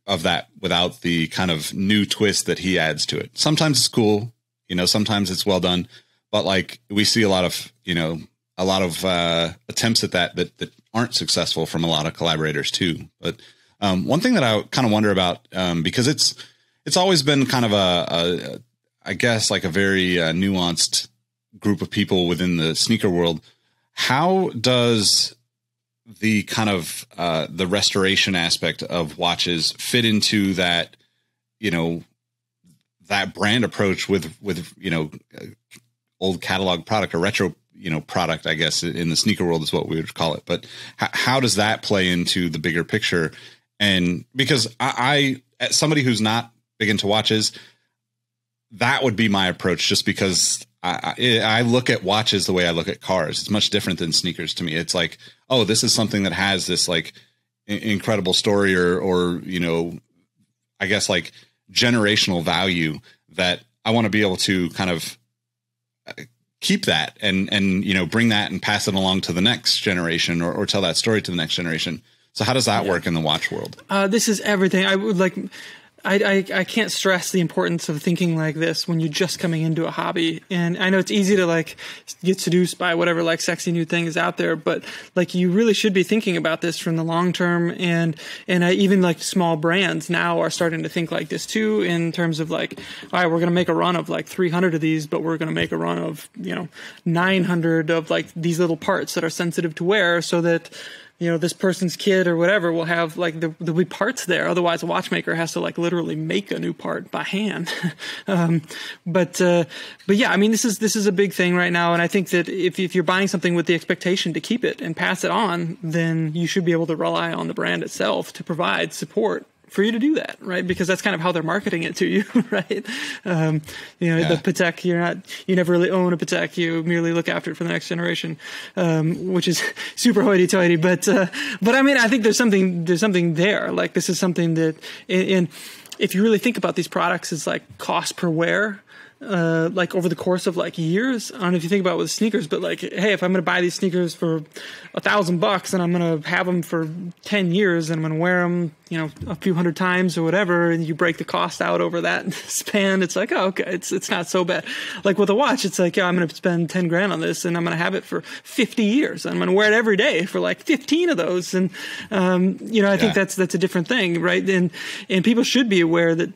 of that without the kind of new twist that he adds to it. Sometimes it's cool, sometimes it's well done, but like we see a lot of attempts at that aren't successful from a lot of collaborators too. But one thing that I kind of wonder about, because it's always been kind of I guess like a very nuanced group of people within the sneaker world. How does the kind of the restoration aspect of watches fit into that, that brand approach with, old catalog product or retro, product, I guess in the sneaker world is what we would call it. But how does that play into the bigger picture? And because I as somebody who's not big into watches, that would be my approach, just because I look at watches the way I look at cars. It's much different than sneakers to me. It's like, oh, this is something that has this like incredible story or, I guess like generational value that I want to be able to kind of keep that and, bring that and pass it along to the next generation or tell that story to the next generation. So how does that work in the watch world? This is everything. I would like, I can't stress the importance of thinking like this when you're just coming into a hobby. And I know it's easy to like get seduced by whatever like sexy new thing is out there, but like you really should be thinking about this from the long term. And even like small brands now are starting to think like this too, in terms of like, all right, we're going to make a run of like 300 of these, but we're going to make a run of, 900 of like these little parts that are sensitive to wear, so that this person's kid or whatever will have like there'll be parts there. Otherwise, a watchmaker has to like literally make a new part by hand. But yeah, I mean, this is a big thing right now. And I think that if you're buying something with the expectation to keep it and pass it on, then you should be able to rely on the brand itself to provide support for you to do that, right? Because that's kind of how they're marketing it to you, right? The Patek, you never really own a Patek. You merely look after it for the next generation, which is super hoity-toity. But I mean, I think there's something there. Like this is something that, if you really think about these products, it's like cost per wear. Like over the course of like years. I don't know if you think about it with sneakers, but like, hey, if I'm going to buy these sneakers for $1,000 and I'm going to have them for 10 years and I'm going to wear them, a few hundred times or whatever, and you break the cost out over that span, it's like, oh, okay, it's not so bad. Like with a watch, it's like, yeah, I'm going to spend 10 grand on this and I'm going to have it for 50 years. I'm going to wear it every day for like 15 of those. And, I think that's a different thing, right? And people should be aware that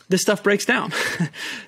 this stuff breaks down,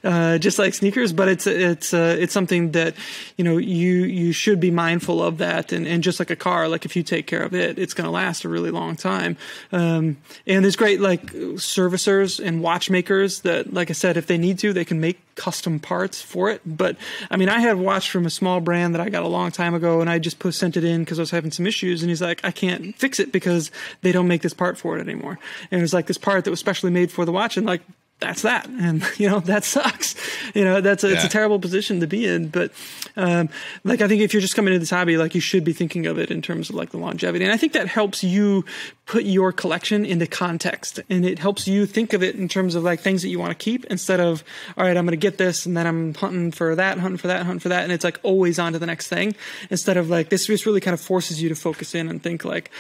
just like sneakers, but it's something that, you should be mindful of that. And just like a car, like if you take care of it, it's going to last a really long time. And there's great like servicers and watchmakers that, like I said, if they need to, they can make custom parts for it. But I mean, I had a watch from a small brand that I got a long time ago, and I just sent it in because I was having some issues, and he's like, I can't fix it because they don't make this part for it anymore. And it was like this part that was specially made for the watch, and like, that's that. And, that sucks. It's a terrible position to be in. But, like, I think if you're just coming into this hobby, like you should be thinking of it in terms of like the longevity. And I think that helps you put your collection into context, and it helps you think of it in terms of like things that you want to keep, instead of, all right, I'm going to get this, and then I'm hunting for that. And it's like always on to the next thing, instead of like, this just really kind of forces you to focus in and think like,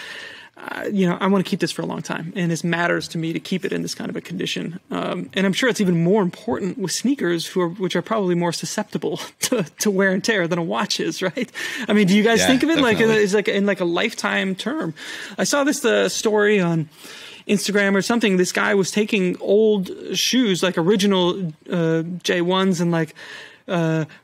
I want to keep this for a long time, and this matters to me to keep it in this kind of a condition. And I'm sure it's even more important with sneakers, which are probably more susceptible to wear and tear than a watch is, right? I mean, do you guys think of it like it's like in like a lifetime term? I saw this story on Instagram or something. This guy was taking old shoes, like original J1s, and like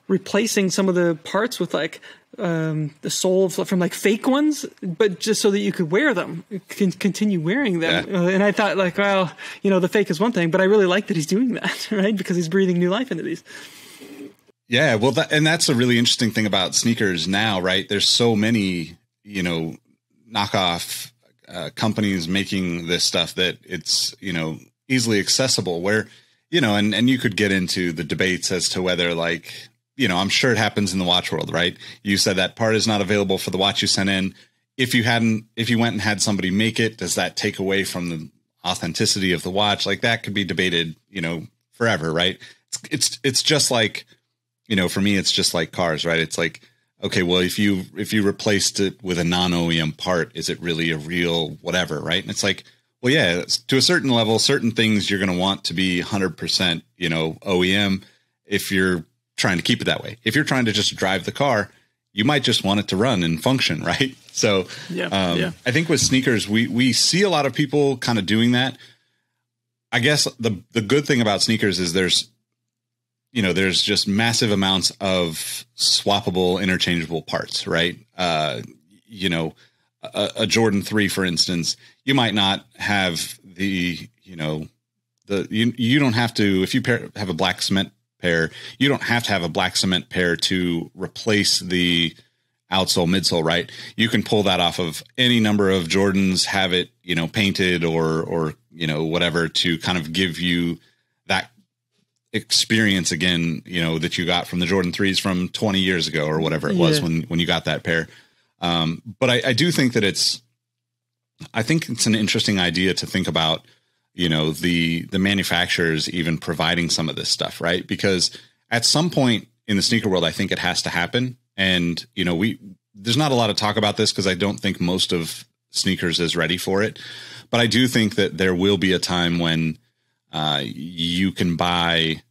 replacing some of the parts with like the sole from like fake ones, but just so that you could wear them, continue wearing them. And I thought like, well, the fake is one thing, but I really like that he's doing that, right? Because he's breathing new life into these. Yeah. Well, and that's a really interesting thing about sneakers now, right? There's so many, knockoff companies making this stuff that it's, easily accessible, where, and you could get into the debates as to whether like, I'm sure it happens in the watch world, right? You said that part is not available for the watch you sent in. If you went and had somebody make it, does that take away from the authenticity of the watch? Like that could be debated, forever, right? It's just like, for me, it's just like cars, right? It's like, okay, well, if you replaced it with a non-OEM part, is it really a real whatever, right? And it's like, well, yeah, to a certain level, certain things you're going to want to be 100%, OEM if you're trying to keep it that way. If you're trying to just drive the car, you might just want it to run and function, right? So I think with sneakers, we see a lot of people kind of doing that. I guess the good thing about sneakers is there's just massive amounts of swappable, interchangeable parts, right? A Jordan 3, for instance, you might not have the you don't have to, if you have a black cement pair, you don't have to have a black cement pair to replace the outsole, midsole, right? You can pull that off of any number of Jordans, have it, painted or, whatever to kind of give you that experience again, that you got from the Jordan 3s from 20 years ago or whatever it was when you got that pair. But I do think that I think it's an interesting idea to think about, the manufacturers even providing some of this stuff, right? Because at some point in the sneaker world, I think it has to happen. And, there's not a lot of talk about this because I don't think most of sneakers is ready for it. But I do think that there will be a time when you can buy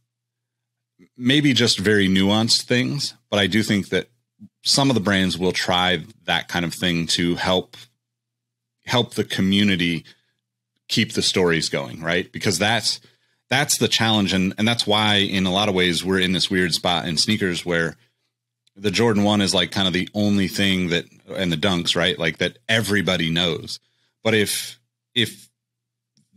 maybe just very nuanced things. But I do think that some of the brands will try that kind of thing to help the community keep the stories going, right? Because that's the challenge. And that's why in a lot of ways we're in this weird spot in sneakers where the Jordan 1 is like kind of the only thing that, and the Dunks, right? Like that everybody knows. But if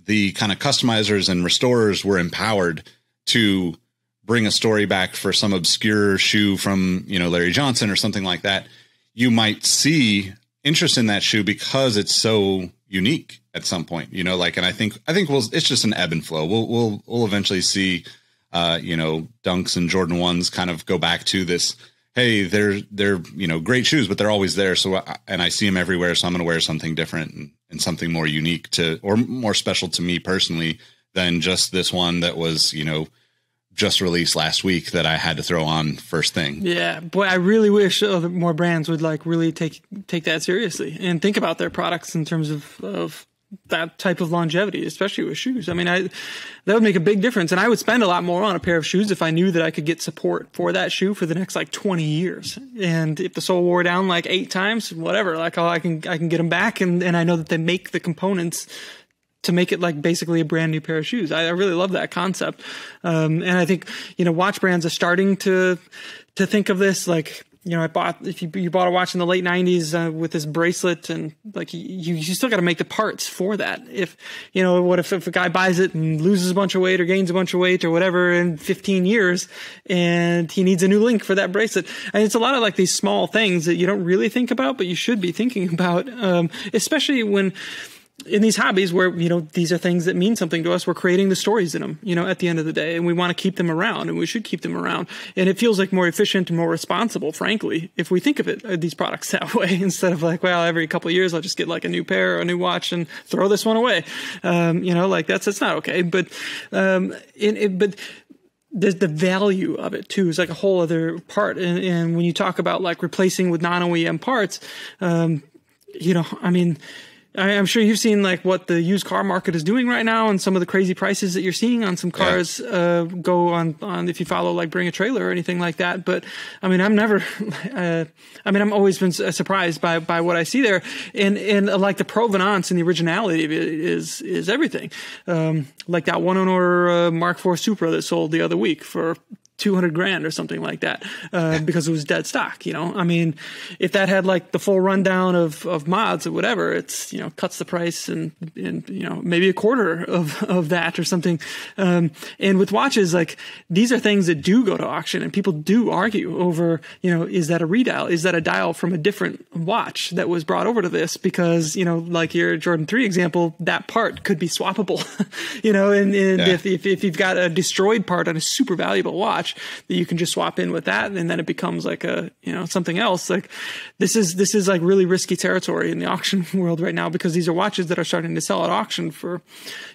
the kind of customizers and restorers were empowered to bring a story back for some obscure shoe from, Larry Johnson or something like that, you might see interest in that shoe because it's so unique at some point, and I think it's just an ebb and flow. We'll eventually see, Dunks and Jordan 1s kind of go back to this. Hey, they're great shoes, but they're always there. So, and I see them everywhere. So I'm going to wear something different and something more unique or more special to me personally than just this one that was, just released last week that I had to throw on first thing. Yeah, boy, I really wish more brands would really take that seriously and think about their products in terms of that type of longevity, especially with shoes. I mean, that would make a big difference. And I would spend a lot more on a pair of shoes if I knew that I could get support for that shoe for the next 20 years. And if the sole wore down 8 times, whatever, I can get them back. And I know that they make the components to make it basically a brand new pair of shoes. I really love that concept. And I think, watch brands are starting to think of this if you bought a watch in the late 90s with this bracelet and you still got to make the parts for that. If if a guy buys it and loses a bunch of weight or gains a bunch of weight or whatever in 15 years and he needs a new link for that bracelet. And it's a lot of these small things that you don't really think about, but you should be thinking about, especially when in these hobbies where, these are things that mean something to us. We're creating the stories in them, at the end of the day, and we want to keep them around and we should keep them around. And it feels more efficient and more responsible, frankly, if we think of these products that way, instead of every couple of years, I'll just get a new pair or a new watch and throw this one away. That's not okay. But, but there's the value of it too is a whole other part. And when you talk about replacing with non-OEM parts, I'm sure you've seen what the used car market is doing right now and some of the crazy prices that you're seeing on some cars go on if you follow Bring a Trailer or anything like that. But I'm never, I'm always been surprised by what I see there. And the provenance and the originality of it is everything. That one owner Mark IV Supra that sold the other week for $200,000 or something like that, because it was dead stock. If that had the full rundown of mods or whatever, it's, cuts the price and maybe a quarter of that or something. And with watches, these are things that do go to auction and people do argue over, is that a redial? Is that a dial from a different watch that was brought over to this? Because, your Jordan 3 example, that part could be swappable, if you've got a destroyed part on a super valuable watch, that you can just swap in with that, and then it becomes something else. This is really risky territory in the auction world right now, because these are watches that are starting to sell at auction for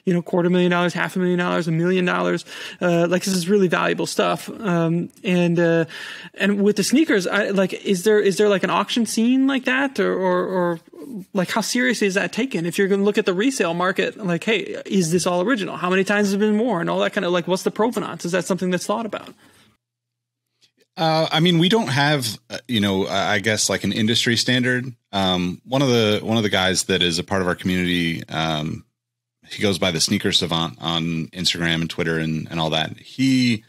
$250,000, $500,000, $1 million. This is really valuable stuff. And with the sneakers, is there an auction scene like that, or how seriously is that taken? If you're going to look at the resale market, hey, is this all original? How many times has it been worn? And all that kind of what's the provenance? Is that something that's thought about? We don't have, I guess an industry standard. One of the guys that is a part of our community, he goes by the Sneaker Savant on Instagram and Twitter and all that. He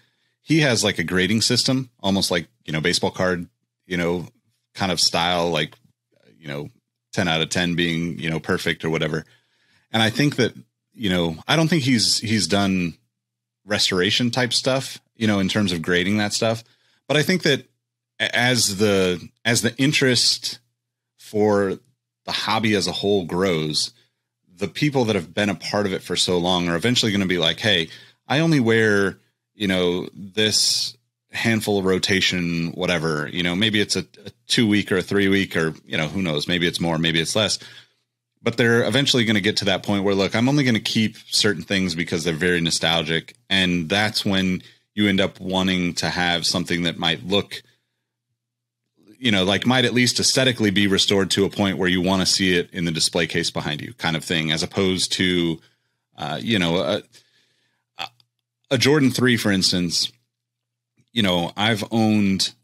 has a grading system, almost baseball card, kind of style, 10 out of 10 being, perfect or whatever. And I think that I don't think he's done restoration type stuff, in terms of grading that stuff. But I think that as the interest for the hobby as a whole grows, the people that have been a part of it for so long are eventually going to be like, hey, I only wear, this handful of rotation, whatever, maybe it's a 2 week or a 3 week, or, who knows, maybe it's more, maybe it's less. But they're eventually going to get to that point where, look, I'm only going to keep certain things because they're very nostalgic. And that's when you end up wanting to have something that might look, might at least aesthetically be restored to a point where you want to see it in the display case behind you, kind of thing, as opposed to, a Jordan 3, for instance.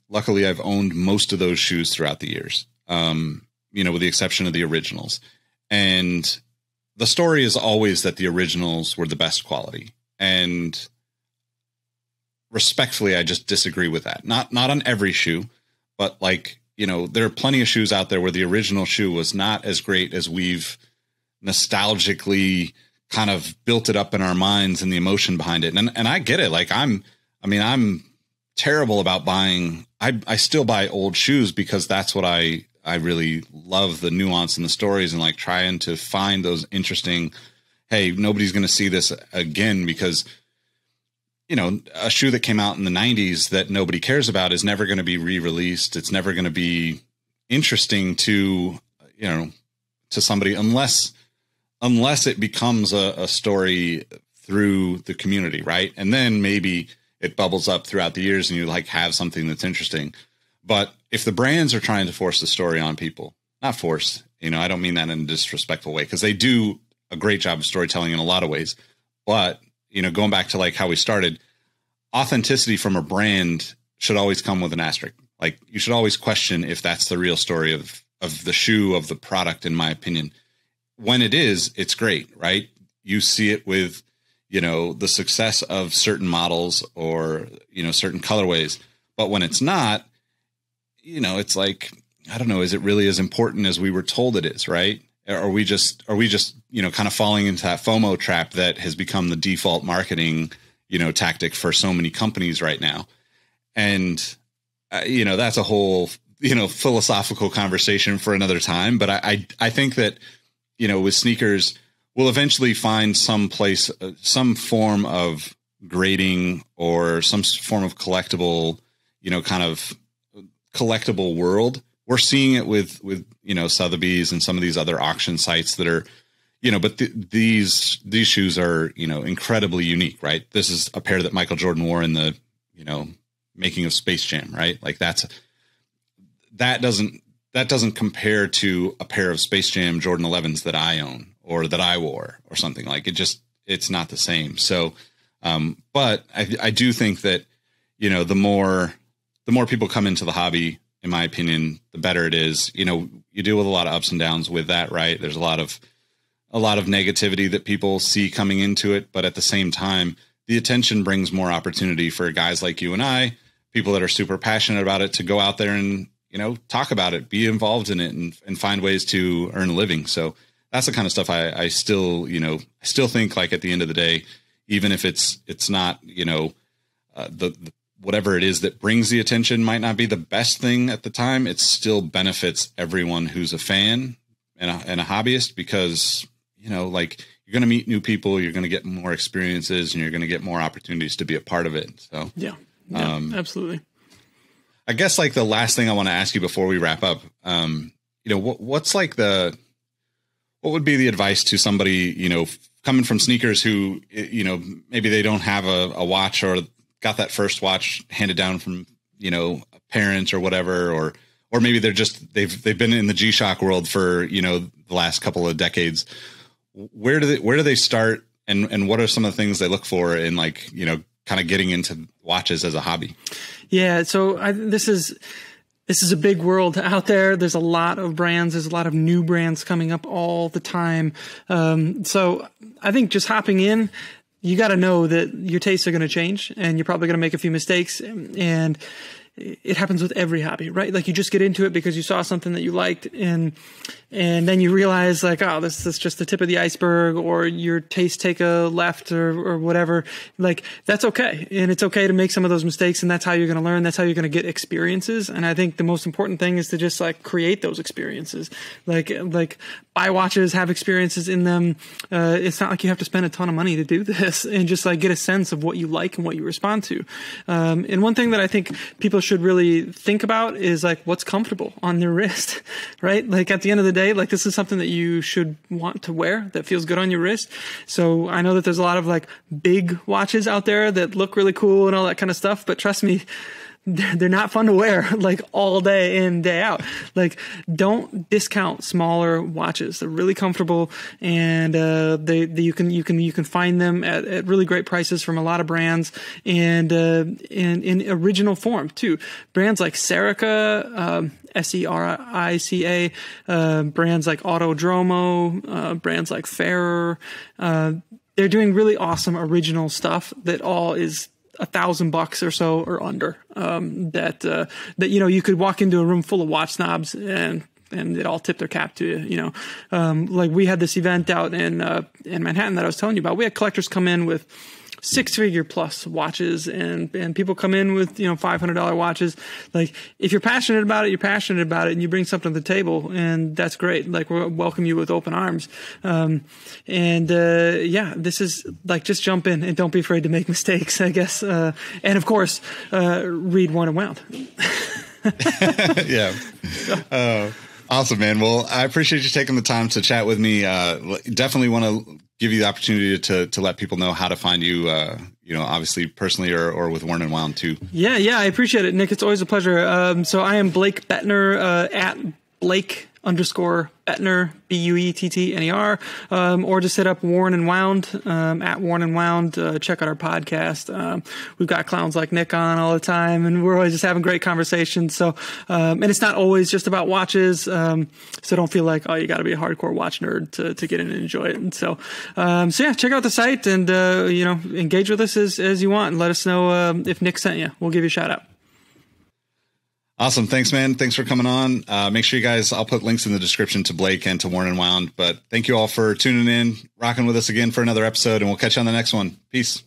Luckily I've owned most of those shoes throughout the years, with the exception of the originals. And the story is always that the originals were the best quality. And respectfully, I just disagree with that. Not on every shoe, but there are plenty of shoes out there where the original shoe was not as great as we've nostalgically kind of built it up in our minds and the emotion behind it. And I get it. I'm terrible about buying. I still buy old shoes because that's what I really love, the nuance and the stories, and trying to find those interesting, hey, nobody's going to see this again because, a shoe that came out in the 90s that nobody cares about is never going to be re-released. It's never going to be interesting to somebody unless it becomes a story through the community. Right. And then maybe it bubbles up throughout the years and you have something that's interesting. But if the brands are trying to force the story on people, not force, I don't mean that in a disrespectful way, because they do a great job of storytelling in a lot of ways. But, going back to how we started, authenticity from a brand should always come with an asterisk. You should always question if that's the real story of the shoe, of the product, in my opinion. When it is, it's great, right? You see it with, the success of certain models or, certain colorways. But when it's not, it's I don't know, is it really as important as we were told it is, right? Are we just, kind of falling into that FOMO trap that has become the default marketing, tactic for so many companies right now? And, that's a whole, philosophical conversation for another time. But I think that, with sneakers, we'll eventually find some place, some form of grading or some form of collectible, kind of collectible world. We're seeing it with Sotheby's and some of these other auction sites that are, but these shoes are, incredibly unique, right? This is a pair that Michael Jordan wore in the, making of Space Jam, right? That doesn't compare to a pair of Space Jam Jordan 11s that I own or that I wore or something. It's not the same. So, but I do think that, the more people come into the hobby, in my opinion, the better it is. You deal with a lot of ups and downs with that, right? There's a lot of negativity that people see coming into it, but at the same time, the attention brings more opportunity for guys like you and I, people that are super passionate about it, to go out there and, talk about it, be involved in it, and find ways to earn a living. So that's the kind of stuff I still, I still think at the end of the day, even if it's not, the whatever it is that brings the attention might not be the best thing at the time, it still benefits everyone who's a fan and a hobbyist, because, you're going to meet new people, you're going to get more experiences, and you're going to get more opportunities to be a part of it. So, yeah, absolutely. I guess the last thing I want to ask you before we wrap up, what's what would be the advice to somebody, coming from sneakers who, maybe they don't have a watch, or got that first watch handed down from, parents or whatever, or maybe they've been in the G-Shock world for, the last couple of decades. Where do they start, and what are some of the things they look for in kind of getting into watches as a hobby? Yeah. So this is a big world out there. There's a lot of brands. There's a lot of new brands coming up all the time. So I think just hopping in, you got to know that your tastes are going to change, and you're probably going to make a few mistakes. And it happens with every hobby, right? Like you just get into it because you saw something that you liked, and then you realize like, oh, this is just the tip of the iceberg, or your tastes take a left or whatever. Like that's okay. And it's okay to make some of those mistakes, and that's how you're going to learn. That's how you're going to get experiences. And I think the most important thing is to just like create those experiences. Like buy watches, have experiences in them. It's not like you have to spend a ton of money to do this, and just like get a sense of what you like and what you respond to. And one thing that I think people should really think about is like what's comfortable on their wrist, right? Like at the end of the day, like this is something that you should want to wear that feels good on your wrist. So I know that there's a lot of like big watches out there that look really cool and all that kind of stuff, but trust me, they're not fun to wear like all day in, day out. Like don't discount smaller watches. They're really comfortable, and you can find them at really great prices from a lot of brands, and in original form too. Brands like Serica, Serica, brands like Autodromo, brands like Ferrer, they're doing really awesome original stuff that all is $1,000 or so or under, that you could walk into a room full of watch snobs and they'd all tip their cap to you. Like we had this event out in Manhattan that I was telling you about. We had collectors come in with 6-figure plus watches, and people come in with, $500 watches. Like if you're passionate about it, you're passionate about it, and you bring something to the table, and that's great. Like we'll welcome you with open arms. This is like, just jump in and don't be afraid to make mistakes, I guess. And of course, read Worn and Wound. Yeah. Awesome, man. Well, I appreciate you taking the time to chat with me. Definitely want to give you the opportunity to let people know how to find you, obviously personally or with Worn and Wound too. Yeah, I appreciate it, Nick. It's always a pleasure. So I am Blake Buettner, at Blake_Buettner, Buettner, or just hit up Worn and Wound, at Worn and Wound. Check out our podcast. We've got clowns like Nick on all the time, and we're always just having great conversations. So, and it's not always just about watches. So don't feel like, you got to be a hardcore watch nerd to get in and enjoy it. And so yeah, check out the site and, engage with us as you want, and let us know, if Nick sent you. We'll give you a shout out. Awesome. Thanks, man. Thanks for coming on. Make sure you guys, I'll put links in the description to Blake and to Worn and Wound, but thank you all for tuning in, rocking with us again for another episode, and we'll catch you on the next one. Peace.